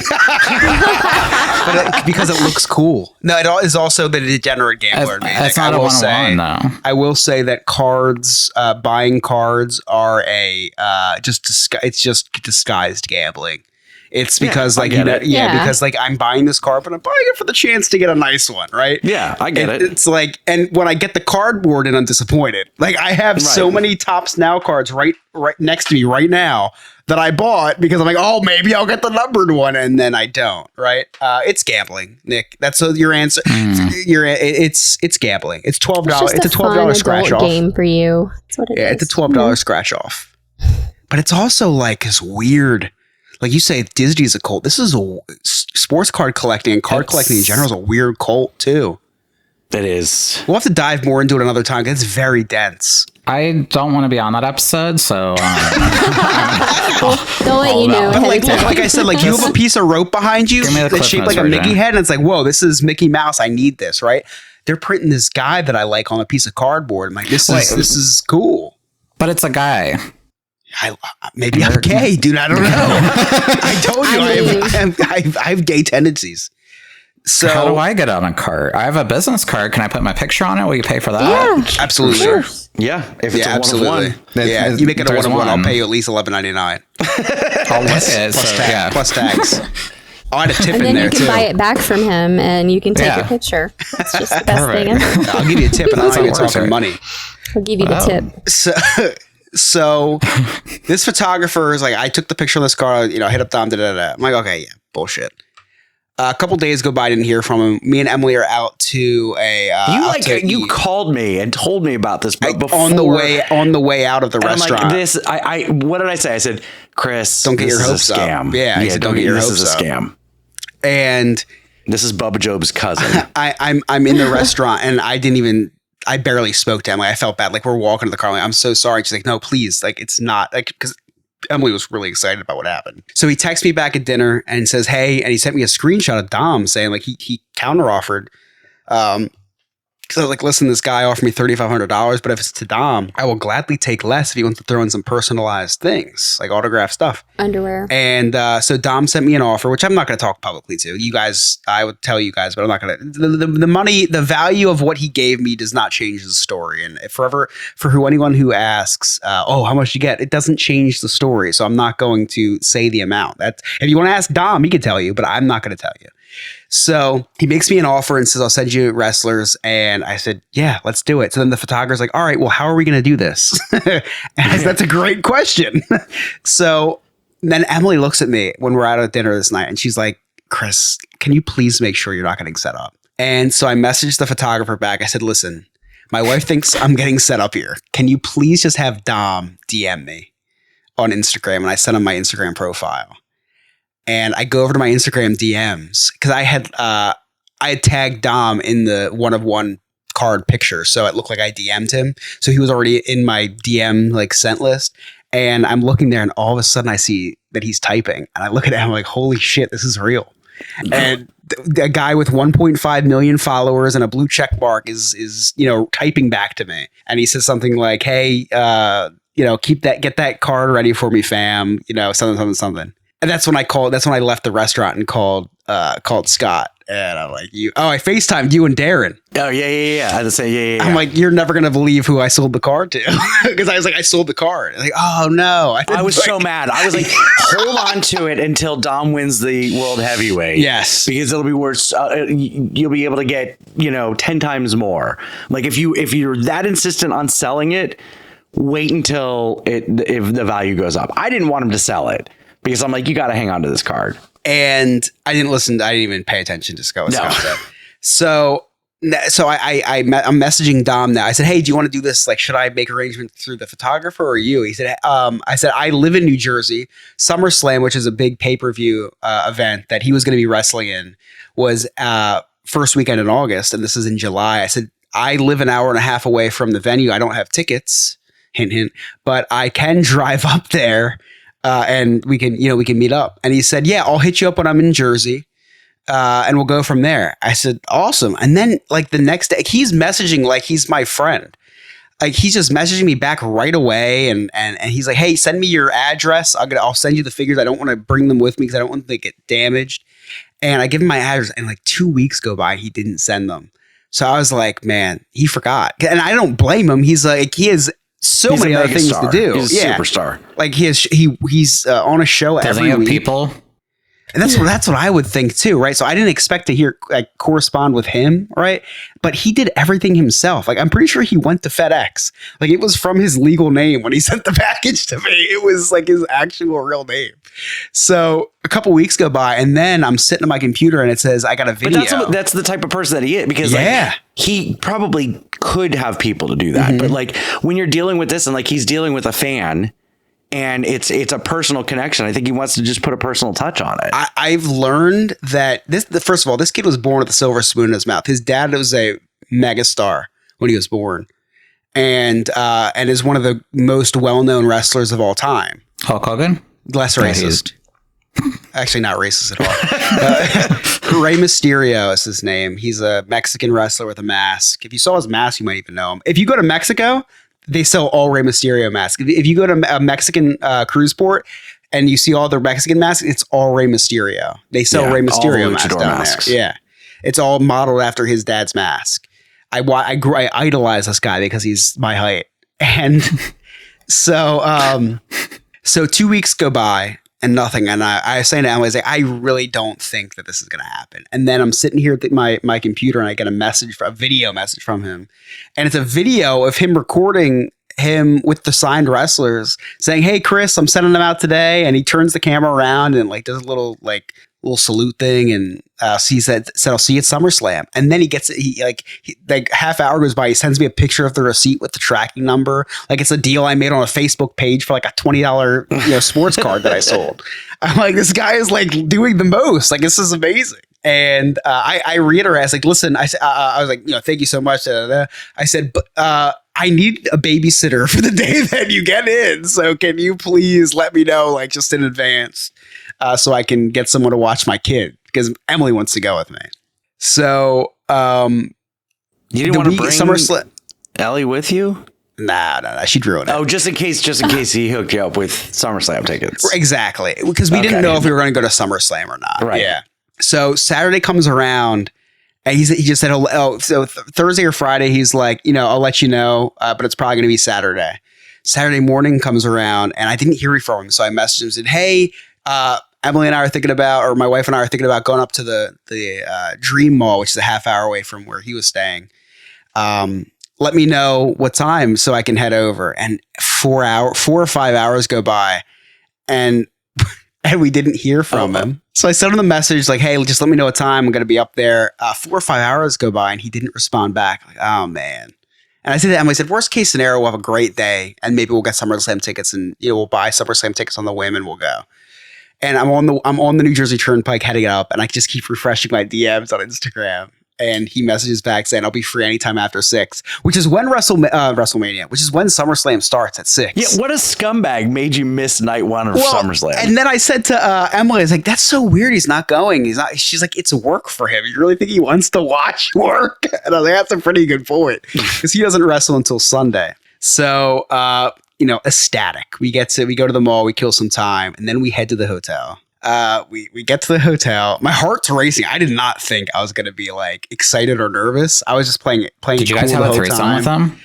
Because it looks cool. No, it is also the degenerate gambler. It's not a one-on-one, though. I will say that cards, buying cards are it's just disguised gambling. It's because because like I'm buying this card, but I'm buying it for the chance to get a nice one, right? Yeah, I get it. It's like, and when I get the cardboard and I'm disappointed. Like I have so many Topps Now cards right next to me right now that I bought because I'm like, oh, maybe I'll get the numbered one, and then I don't. Right? It's gambling, Nick. That's your answer. It's gambling. It's $12. It's a $12 scratch off game for you. That's what it is. Yeah, it's a $12 scratch off. But it's also like this weird. Like you say, Disney's a cult. This is sports card collecting and card collecting in general is a weird cult too. It is. We'll have to dive more into it another time because it's very dense. I don't want to be on that episode, so they'll let you know. But like I said, like you have a piece of rope behind you that's shaped like a Mickey head, and it's like, whoa, this is Mickey Mouse. I need this, right? They're printing this guy that I like on a piece of cardboard. I'm like, this is cool. But it's a guy. Maybe I'm gay, dude. I don't know. I told you I have gay tendencies. So how do I get on a card? I have a business card. Can I put my picture on it? Will you pay for that? Yeah, absolutely. Sure. Yeah, if it's absolutely. Yeah, you make it a one-of-one. I'll pay you at least $11.99. I'll look it. Plus tags. Oh, I had a tip And in then there you can too. buy it back from him and you can take Yeah. a picture. It's just the best thing ever. I'll give you a tip, and I'm not how it even works, talking right? money. I'll give you the tip. So this photographer is like, I took the picture of this car, you know, hit up Dom, I'm like, okay, yeah, bullshit. A couple days go by, I didn't hear from him. Me and Emily are out to a. You called me and told me about this, but before, on the way out of the and I'm restaurant. like, this, what did I say? I said, Chris, Don't get this your is hopes a up. scam. Yeah, he said, don't get your this hopes is a up. scam. And This is Bubba Job's cousin. I'm in the restaurant, and I barely spoke to Emily. I felt bad. Like, we're walking to the car. I'm like, I'm so sorry. She's like, no, please. Like, it's not like, because Emily was really excited about what happened. So he texts me back at dinner and says, hey, and he sent me a screenshot of Dom saying like he counteroffered. So I was like, listen, this guy offered me $3,500, but if it's to Dom, I will gladly take less if he wants to throw in some personalized things, like autographed stuff. Underwear. And so Dom sent me an offer, which I'm not going to talk publicly to. You guys, I would tell you guys, but I'm not going to. The money, the value of what he gave me does not change the story. And anyone who asks, how much you get, it doesn't change the story. So I'm not going to say the amount. If you want to ask Dom, he could tell you, but I'm not going to tell you. So he makes me an offer and says, I'll send you wrestlers. And I said, yeah, let's do it. So then the photographer's like, all right, well, how are we going to do this? And I said, that's a great question. So then Emily looks at me when we're out at dinner this night and she's like, Chris, can you please make sure you're not getting set up? And so I messaged the photographer back. I said, listen, my wife thinks I'm getting set up here. Can you please just have Dom DM me on Instagram? And I sent him my Instagram profile. And I go over to my Instagram DMs because I had tagged Dom in the one-of-one card picture. So it looked like I DM'd him. So he was already in my DM like sent list. And I'm looking there and all of a sudden I see that he's typing. And I look at him like, holy shit, this is real. And a guy with 1.5 million followers and a blue check mark is typing back to me. And he says something like, hey, get that card ready for me, fam. Something. And that's when I left the restaurant and called Scott. And I'm like, I FaceTimed you and Darren. Oh, yeah. I had to say, yeah. I'm like, you're never going to believe who I sold the card to. Because I was like, I sold the card. Like, oh, no. I was so mad. I was like, hold on to it until Dom wins the world heavyweight. Yes. Because it'll be worth, you'll be able to get, 10 times more. Like, if you're that insistent on selling it, wait until if the value goes up. I didn't want him to sell it. Because I'm like, you got to hang on to this card. And I didn't listen. I didn't even pay attention to Scott. No. So I'm messaging Dom now. I said, hey, do you want to do this? Like, should I make arrangements through the photographer or you? He said, I said, I live in New Jersey. SummerSlam, which is a big pay-per-view event that he was going to be wrestling in, was first weekend in August. And this is in July. I said, I live an hour and a half away from the venue. I don't have tickets, hint, hint, but I can drive up there. And we can meet up. And he said, yeah, I'll hit you up when I'm in Jersey. And we'll go from there. I said, awesome. And then like the next day, he's messaging like he's my friend. Like he's just messaging me back right away. And he's like, hey, send me your address. I'll send you the figures. I don't want to bring them with me because I don't want them to get damaged. And I give him my address and like 2 weeks go by. He didn't send them. So I was like, man, he forgot. And I don't blame him. He's like, he has so many other things to do. He's a superstar. Like he's on a show every week. People. And that's what I would think too, right? So I didn't expect to correspond with him, right? But he did everything himself. Like I'm pretty sure he went to FedEx. Like it was from his legal name when he sent the package to me. It was like his actual real name. So a couple weeks go by, and then I'm sitting at my computer, and it says I got a video. But that's the type of person that he is, because he probably could have people to do that. Mm-hmm. But like when you're dealing with this, and like he's dealing with a fan. And it's a personal connection. I think he wants to just put a personal touch on it. I've learned that first of all, this kid was born with a silver spoon in his mouth. His dad was a megastar when he was born, and is one of the most well-known wrestlers of all time. Hulk Hogan? Less racist. Actually, not racist at all. Rey Mysterio is his name. He's a Mexican wrestler with a mask. If you saw his mask, you might even know him. If you go to Mexico, they sell all Rey Mysterio masks. If you go to a Mexican cruise port and you see all their Mexican masks, it's all Rey Mysterio. They sell Rey Mysterio masks down there. Yeah. It's all modeled after his dad's mask. I idolize this guy because he's my height. And so 2 weeks go by and nothing. And I was saying to Emily, I was like, I really don't think that this is going to happen. And then I'm sitting here at my computer and I get a video message from him. And it's a video of him recording him with the signed wrestlers saying, "Hey, Chris, I'm sending them out today." And he turns the camera around and like does a little salute thing and said, "I'll see you at SummerSlam." And then he half hour goes by. He sends me a picture of the receipt with the tracking number. Like it's a deal I made on a Facebook page for like a $20 sports card that I sold. I'm like, this guy is like doing the most. Like this is amazing. And I reiterate, I was like, listen, I was like, thank you so much. I said, but I need a babysitter for the day that you get in. So can you please let me know, like just in advance, so I can get someone to watch my kid, because Emily wants to go with me. So you didn't want to bring SummerSlam Ellie with you? Nah. She'd ruin it. Oh, just in case he hooked you up with SummerSlam tickets. Exactly. Because we didn't know if we were going to go to SummerSlam or not. Right. Yeah. So Saturday comes around and he just said, Thursday or Friday, he's like, I'll let you know, but it's probably going to be Saturday. Saturday morning comes around and I didn't hear from him. So I messaged him and said, hey, Emily and I are thinking about, or my wife and I are thinking about going up to the Dream Mall, which is a half hour away from where he was staying. Let me know what time so I can head over. And 4 or 5 hours go by and we didn't hear from him. So I sent him the message like, hey, just let me know what time I'm going to be up there. 4 or 5 hours go by and he didn't respond back. Like, oh man. And I said to Emily, I said, worst case scenario, we'll have a great day and maybe we'll get SummerSlam tickets and we'll buy SummerSlam tickets on the whim and we'll go. And I'm on the New Jersey Turnpike heading up and I just keep refreshing my DMs on Instagram. And he messages back saying, I'll be free anytime after 6, which is when WrestleMania, which is when SummerSlam starts at 6. Yeah, what a scumbag made you miss night one of SummerSlam. And then I said to Emily, I was like, that's so weird. He's not going. She's like, it's work for him. You really think he wants to watch work? And I was like, that's a pretty good point because he doesn't wrestle until Sunday. So, ecstatic. We go to the mall, we kill some time, and then we head to the hotel. We get to the hotel. My heart's racing. I did not think I was going to be like excited or nervous. I was just playing. Did you guys have a threesome with them?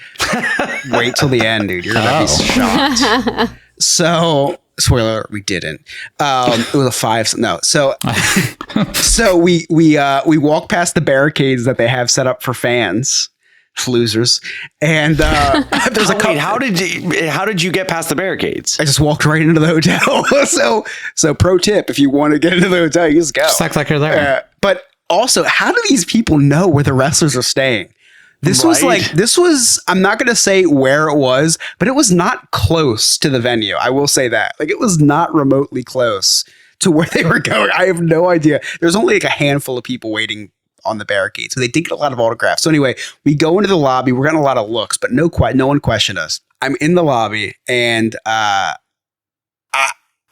Wait till the end, dude. You're going to be shocked. So, spoiler alert, we didn't. It was a 5. No. So we walk past the barricades that they have set up for fans. Losers. And there's a couple. Wait, how did you get past the barricades? I just walked right into the hotel. So pro tip, if you want to get into the hotel, you just go. Just act like you're there. But also, how do these people know where the wrestlers are staying? This was I'm not going to say where it was, but it was not close to the venue. I will say that. Like, it was not remotely close to where they were going. I have no idea. There's only like a handful of people waiting on the barricade. So they did get a lot of autographs. So anyway, we go into the lobby. We're getting a lot of looks, but no one questioned us. I'm in the lobby and I'm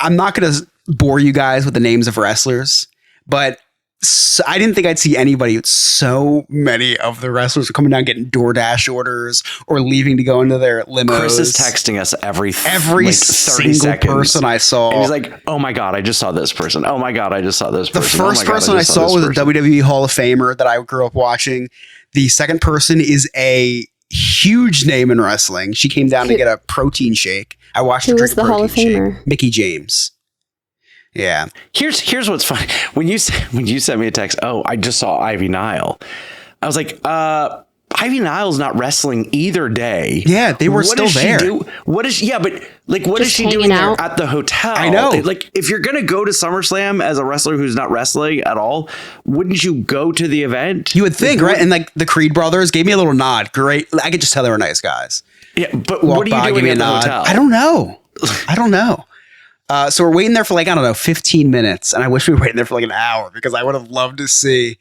not going to bore you guys with the names of wrestlers, but I didn't think I'd see anybody. So many of the wrestlers are coming down getting DoorDash orders or leaving to go into their limos. Chris is texting us every single seconds. person I saw. And he's like, oh my God, I just saw this person. Oh my God, I just saw this person. The first person I saw was a WWE Hall of Famer that I grew up watching. The second person is a huge name in wrestling. She came down to get a protein shake. I watched her drink a protein shake. Mickey James. Yeah. Here's what's funny. When you sent me a text, oh, I just saw Ivy Nile. I was like, Ivy Nile's not wrestling either day. Yeah, they were still there. What is she doing there at the hotel? I know. Like, if you're gonna go to SummerSlam as a wrestler who's not wrestling at all, wouldn't you go to the event? You would think, right? And like the Creed brothers gave me a little nod. Great. I could just tell they were nice guys. Yeah, but what are you doing at the hotel? I don't know. So we're waiting there for 15 minutes. And I wish we were waiting there for like an hour because I would have loved to see.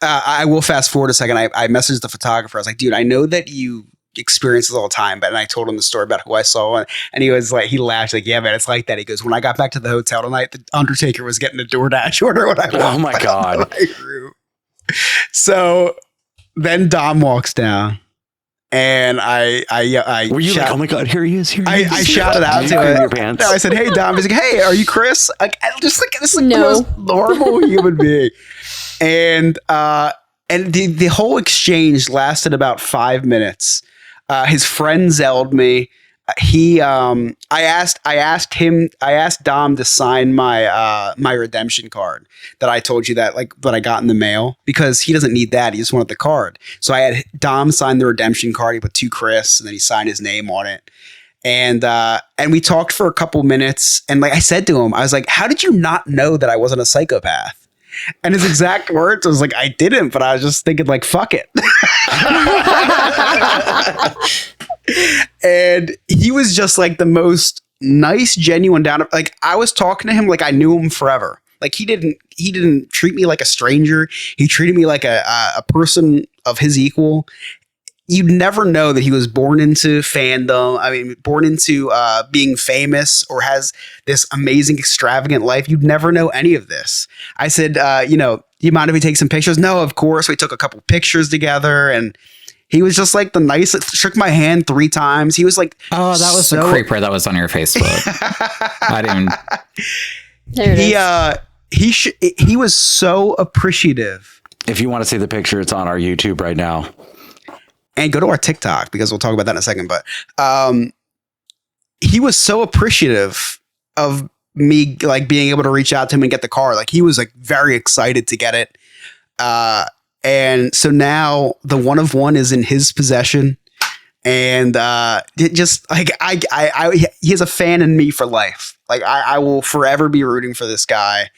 I will fast forward a second. I messaged the photographer. I was like, dude, I know that you experience this all the time. And I told him the story about who I saw. And he was like, he laughed like, yeah, man, it's like that. He goes, when I got back to the hotel tonight, the Undertaker was getting a DoorDash order when I walked Oh my God. So then Dom walks down. And I were you like, oh my God, here he is. I shouted out to him. I said, hey, Dom. He's like, hey, are you Chris? This is the most normal human being. And the whole exchange lasted about 5 minutes. His friend zelled me. I asked Dom to sign my redemption card that I told you that I got in the mail, because he doesn't need that. He just wanted the card. So I had Dom sign the redemption card. He put to Chris, and then he signed his name on it. And we talked for a couple minutes, and like I said to him, I was like, how did you not know that I wasn't a psychopath? And his exact words was like, I didn't, but I was just thinking like, fuck it. And he was just like the most nice, genuine like I was talking to him like I knew him forever. Like he didn't treat me like a stranger. He treated me like a person of his equal. You'd never know that he was born into fandom. I mean, born into being famous or has this amazing, extravagant life. You'd never know any of this. I said, do you mind if we take some pictures? No, of course. We took a couple pictures together, and he was just like the nicest. Shook my hand 3 times. He was like, oh, that was the creeper that was on your Facebook. I didn't. There it is. He was so appreciative. If you want to see the picture, it's on our YouTube right now. And go to our TikTok, because we'll talk about that in a second. But he was so appreciative of me like being able to reach out to him and get the car. Like he was like very excited to get it. And so now the 1 of 1 is in his possession. And it just like he has a fan in me for life. Like I will forever be rooting for this guy.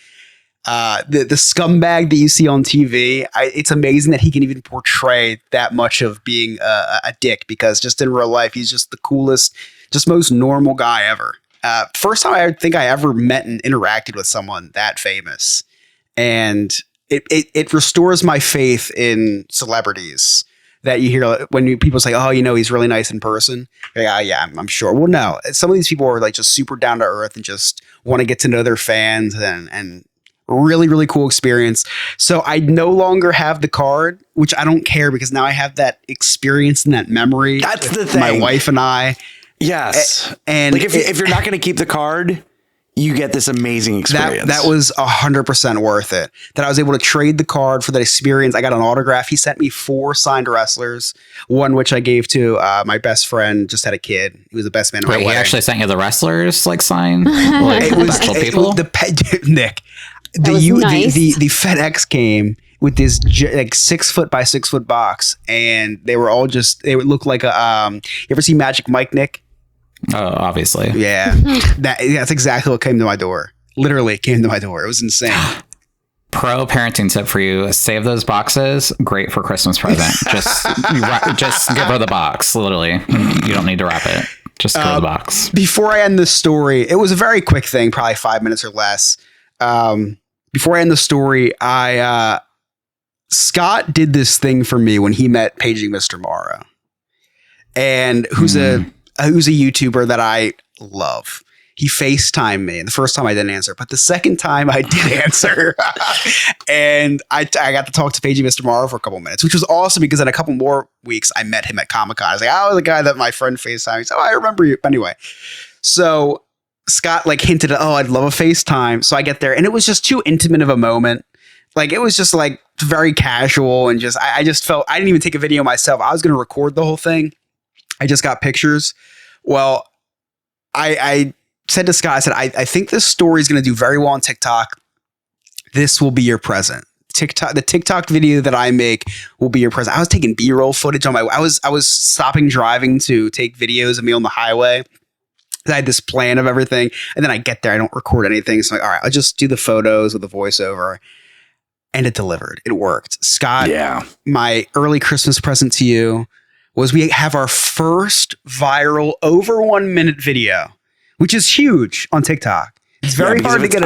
The scumbag that you see on TV, it's amazing that he can even portray that much of being a dick, because just in real life, he's just the coolest, just most normal guy ever. First time I think I ever met and interacted with someone that famous. And it restores my faith in celebrities that you hear when people say, oh, he's really nice in person. Like, yeah, I'm sure. Well, no, some of these people are like just super down to earth and just want to get to know their fans and really, really cool experience. So I no longer have the card, which I don't care, because now I have that experience and that memory. That's the thing. My wife and I. Yes. And like if you're not going to keep the card, you get this amazing experience. That was 100% worth it. That I was able to trade the card for that experience. I got an autograph. He sent me 4 signed wrestlers, one which I gave to my best friend. Just had a kid. He was the best man at my wedding. He actually sent you the wrestlers like sign? Like It was special people? Nick. Nice. The FedEx came with this like 6 foot by 6 foot box, and they were all they would look like a you ever see Magic Mike, Nick? Oh, obviously. Yeah. That's exactly what came to my door. Literally came to my door. It was insane. Pro parenting tip for you: save those boxes. Great for Christmas present. Just give her the box. Literally, you don't need to wrap it. Just give her the box. Before I end this story, it was a very quick thing, probably 5 minutes or less. Before I end the story, Scott did this thing for me when he met Paging Mr. Morrow, and who's a YouTuber that I love. He FaceTimed me, and the first time I didn't answer, but the second time I did answer, and I got to talk to Paging Mr. Morrow for a couple minutes, which was awesome, because in a couple more weeks I met him at Comic-Con. I was like, oh, the guy that my friend FaceTimed. He said, oh, I remember you. But anyway, so Scott like hinted at, oh, I'd love a FaceTime. So I get there, and it was just too intimate of a moment. Like it was just like very casual, and just I just felt I didn't even take a video myself. I was going to record the whole thing. I just got pictures. Well, I said to Scott, I said, I think this story is going to do very well on TikTok. This will be your present. The TikTok video that I make will be your present. I was taking B-roll footage on I was stopping driving to take videos of me on the highway. I had this plan of everything, and then I get there, I don't record anything. So I'm like, all right, I'll just do the photos with the voiceover. And it delivered. It worked. Scott, my early Christmas present to you was we have our first viral over 1 minute video, which is huge on TikTok. It's very hard to get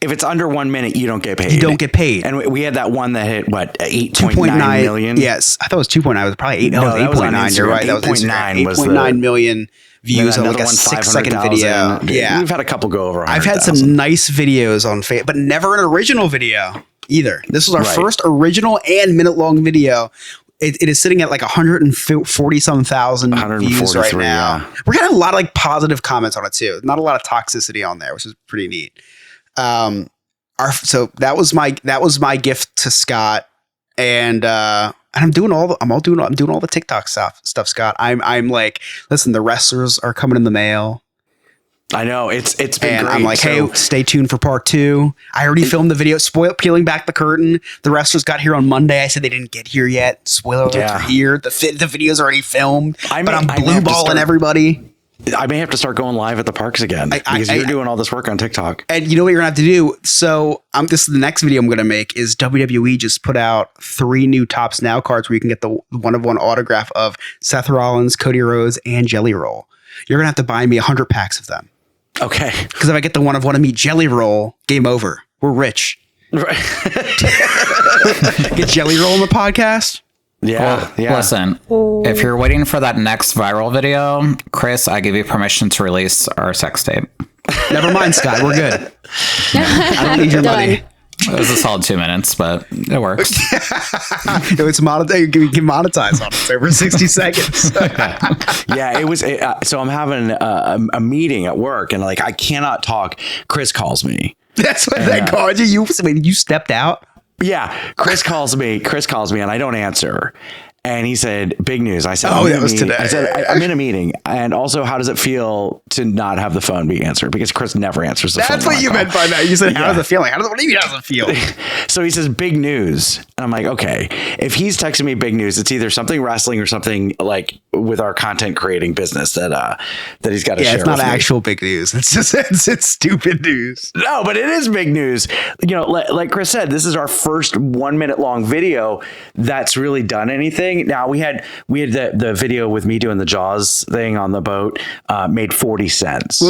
if it's under 1 minute, you don't get paid. You don't get paid. And we had that one that hit, what, 8.9 million? Yes. I thght it was 2.9. It was probably 8. No, it was 8.9. You're right. That was 8.9 million views on like a 6-second video. Yeah. We've had a couple go over 100,000. I've had some nice videos on Facebook, but never an original video either. This was our first original and minute-long video. It is sitting at like 140-some thousand views right now. Yeah. We're getting a lot of like positive comments on it too. Not a lot of toxicity on there, which is pretty neat. So that was my gift to Scott, and I And I'm doing all the TikTok stuff, Scott. I'm like, listen, the wrestlers are coming in the mail. I know it's been And great. I'm like, hey, stay tuned for part 2. I already filmed the video. Peeling back the curtain. The wrestlers got here on Monday. I said they didn't get here yet. Spoiler alert, they're here. The video's already filmed. But I'm blue balling everybody. I may have to start going live at the parks again because you're doing all this work on TikTok. And you know what you're gonna have to do? So this is the next video I'm gonna make is WWE just put out 3 new Tops Now cards where you can get the 1-of-1 autograph of Seth Rollins, Cody Rhodes, and Jelly Roll. You're gonna have to buy me 100 packs of them. Okay. Because if I get the 1-of-1 of me Jelly Roll, game over. We're rich. Right. Get Jelly Roll on the podcast. Yeah. Listen, if you're waiting for that next viral video, Chris, I give you permission to release our sex tape. Never mind, Scott. We're good. I don't need your money. It was a solid 2 minutes, but it works. No, it's monetized. You can monetize on it. It's over 60 seconds. Yeah, it was. So I'm having a meeting at work, and like I cannot talk. Chris calls me. That's what they called you. You stepped out. Yeah, Chris calls me, and I don't answer. And he said, big news. I said, oh, that was today. I said, I'm in a meeting. And also, how does it feel to not have the phone be answered? Because Chris never answers the phone. That's what you meant by that. You said, how does it feel? What do you mean, how does it feel? So he says, big news. And I'm like, okay. If he's texting me big news, it's either something wrestling or something like with our content creating business that he's got to share. Yeah, it's not with me. actual big news. It's just, it's stupid news. No, but it is big news. You know, like Chris said, this is our first 1 minute long video that's really done anything. Now we had the video with me doing the Jaws thing on the boat, made 40 cents,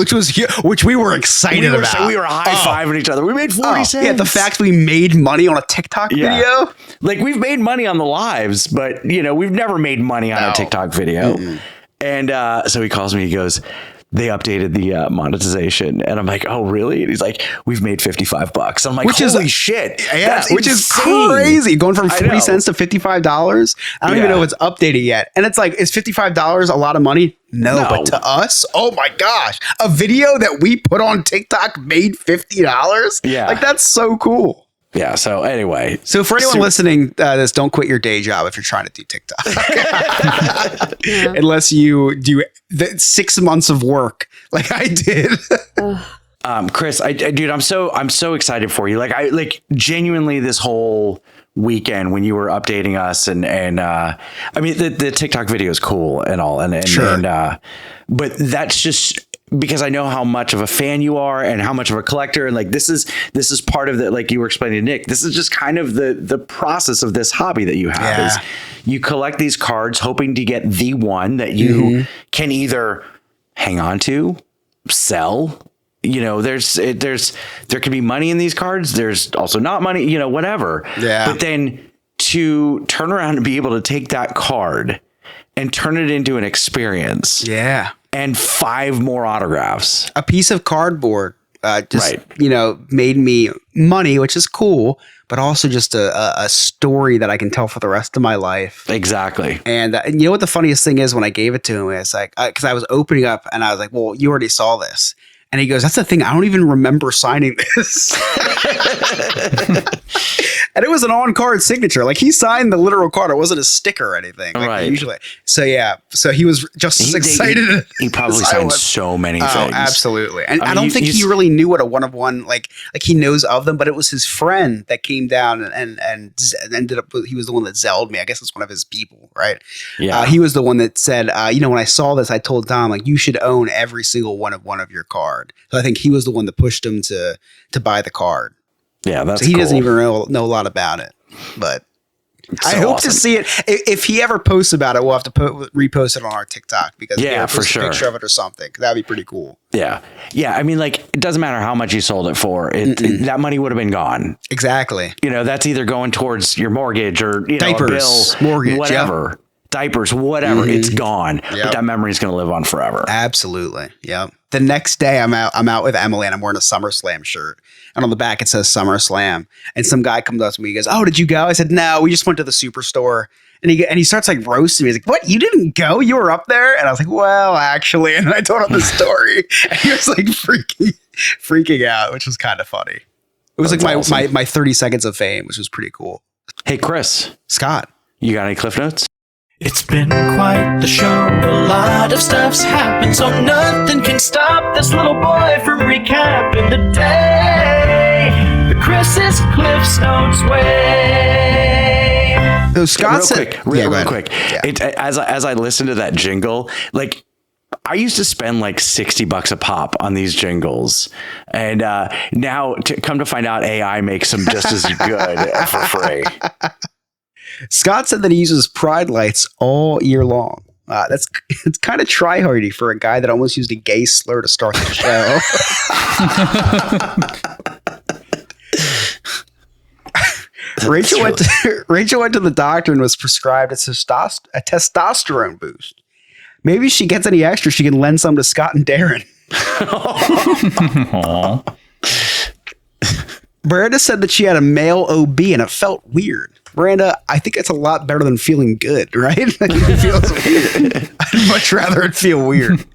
which we were excited about. We were high-fiving each other. We made 40 cents. Yeah, the fact we made money on a TikTok video. Like we've made money on the lives, but you know, we've never made money on a TikTok video. Mm-mm. And so he calls me, he goes, they updated the monetization. And I'm like, oh, really? And he's like, we've made $55. I'm like, holy shit. Yeah, which is crazy. Going from 40 cents to $55. I don't even know if it's updated yet. And it's like, is $55 a lot of money? No, but to us, oh my gosh, a video that we put on TikTok made $50? Yeah. Like, that's so cool. Yeah. So anyway. So for anyone listening, this, don't quit your day job if you're trying to do TikTok. Unless you do 6 months of work like I did. Chris, dude, I'm so excited for you. Like genuinely this whole weekend when you were updating us and I mean, the TikTok video is cool and all. And sure. But that's just because I know how much of a fan you are and how much of a collector. And like, this is part of the, like you were explaining to Nick, this is just kind of the process of this hobby that you have is you collect these cards hoping to get the one that you can either hang on to, sell, you know, there can be money in these cards. There's also not money, you know, whatever. Yeah. But then to turn around and be able to take that card and turn it into an experience. Yeah. And 5 more autographs. A piece of cardboard you know, made me money, which is cool, but also just a story that I can tell for the rest of my life. Exactly. And you know what the funniest thing is when I gave it to him? It's like, because I was opening up and I was like, well, you already saw this. And he goes, that's the thing. I don't even remember signing this. And it was an on-card signature. Like he signed the literal card. It wasn't a sticker or anything. Like right. Usually. So yeah. So he was just as excited. He probably signed so many things. Oh, absolutely. And I don't think he really knew what a 1-of-1, like he knows of them, but it was his friend that came down and ended up, he was the one that zelled me. I guess it's one of his people, right? Yeah. He was the one that said, you know, when I saw this, I told Dom, like, you should own every single 1-of-1 of your card. So I think he was the one that pushed him to buy the card. Yeah, that's so he cool. doesn't even know a lot about it, but so I hope to see it. If he ever posts about it, we'll have to repost it on our TikTok because for sure, a picture of it or something. That'd be pretty cool. Yeah. I mean, like, it doesn't matter how much you sold it for. That money would have been gone. Exactly. You know, that's either going towards your mortgage or diapers, a bill, mortgage, whatever. Diapers, whatever, it's gone. Yep. But that memory is going to live on forever. Absolutely. Yep. The next day I'm out with Emily and I'm wearing a SummerSlam shirt. And on the back it says SummerSlam. And some guy comes up to me, he goes, oh, did you go? I said, no, we just went to the Superstore. And he starts like roasting me. He's like, what? You didn't go? You were up there? And I was like, well, actually. And I told him the story. And he was like freaking out, which was kind of funny. It was like my 30 seconds of fame, which was pretty cool. Hey, Chris. Scott. You got any Cliff Notes? It's been quite the show. A lot of stuff's happened, so nothing can stop this little boy from recapping the day the Chris's Cliff's Notes way. So Scott real quick. Yeah. As I listen to that jingle, like I used to spend like $60 a pop on these jingles, and now to come to find out, AI makes them just as good for free. Scott said that he uses Pride lights all year long. It's kind of try-hardy for a guy that almost used a gay slur to start the show. Rachel went to the doctor and was prescribed a testosterone boost. Maybe if she gets any extra, she can lend some to Scott and Darren. Miranda said that she had a male OB and it felt weird. Miranda, I think it's a lot better than feeling good, right? It feels weird. I'd much rather it feel weird.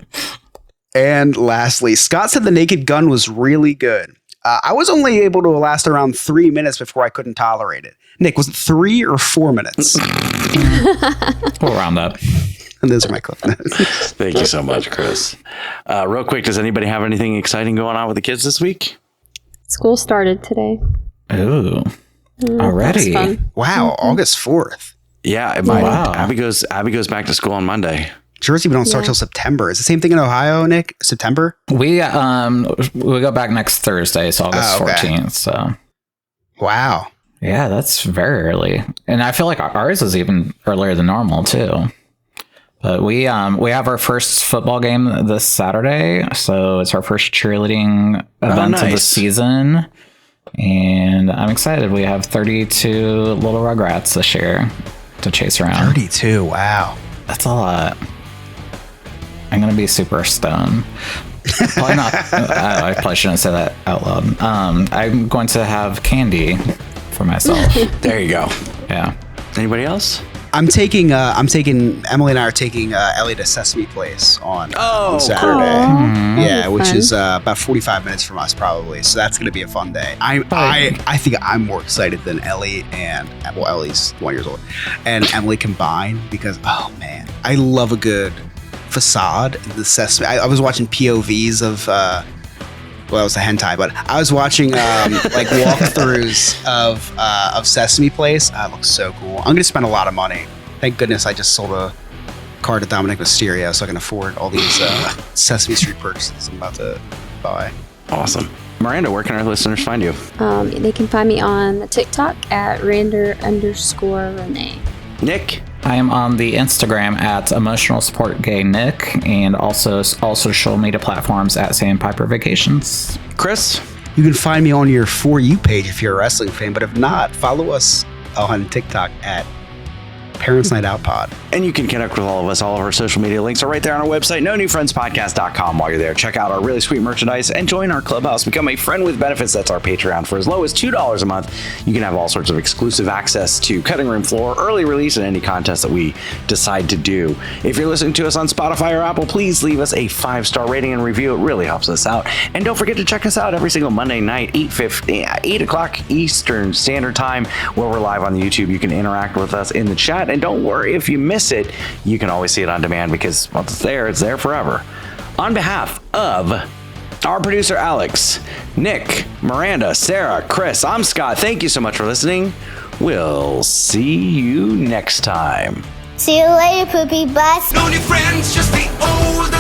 And lastly, Scott said the Naked Gun was really good. I was only able to last around 3 minutes before I couldn't tolerate it. Nick, was it 3 or 4 minutes? We'll round up. And those are my Cliff Notes. Thank you so much, Chris. Real quick, does anybody have anything exciting going on with the kids this week? School started today. Ooh. Already? Wow, August 4th. Yeah, wow. Abby goes back to school on Monday. Jersey, we don't start till September. Is the same thing in Ohio, Nick? September? We go back next Thursday, so August 14th. So, wow. Yeah, that's very early, and I feel like ours is even earlier than normal too. But we have our first football game this Saturday, so it's our first cheerleading event of the season, and I'm excited. We have 32 little Rugrats this year to chase around. 32, wow. That's a lot. I'm going to be super stoned. Probably not. I probably shouldn't say that out loud. I'm going to have candy for myself. There you go. Yeah. Anybody else? Emily and I are taking Ellie to Sesame Place on Saturday. Cool. Yeah, which is about 45 minutes from us probably. So that's going to be a fun day. I think I'm more excited than Ellie Ellie's 1 year old and Emily combined because, oh man, I love a good facade in the Sesame. I was watching POVs of, well, it was a hentai, but I was watching like walkthroughs of Sesame Place. It looks so cool. I'm gonna spend a lot of money. Thank goodness I just sold a car to Dominic Mysterio so I can afford all these Sesame Street purchases I'm about to buy. Awesome. Miranda, where can our listeners find you? They can find me on the TikTok at Rander_Renee. Nick? I am on the Instagram at Emotional Support Gay Nick, and also all social media platforms at Sandpiper Vacations. Chris? You can find me on your For You page if you're a wrestling fan, but if not, follow us on TikTok at Parents Night Out Pod. And you can connect with all of us. All of our social media links are right there on our website, nonewfriendspodcast.com. While you're there, check out our really sweet merchandise and join our clubhouse. Become a friend with benefits. That's our Patreon. For as low as $2 a month, you can have all sorts of exclusive access to cutting room floor, early release, and any contest that we decide to do. If you're listening to us on Spotify or Apple, please leave us a 5-star rating and review. It really helps us out. And don't forget to check us out every single Monday night, 8 o'clock Eastern Standard Time, where we're live on the YouTube. You can interact with us in the chat. And don't worry, if you miss it, you can always see it on demand because once it's there forever. On behalf of our producer, Alex, Nick, Miranda, Sarah, Chris, I'm Scott. Thank you so much for listening. We'll see you next time. See you later, poopy butts. No new friends, just the old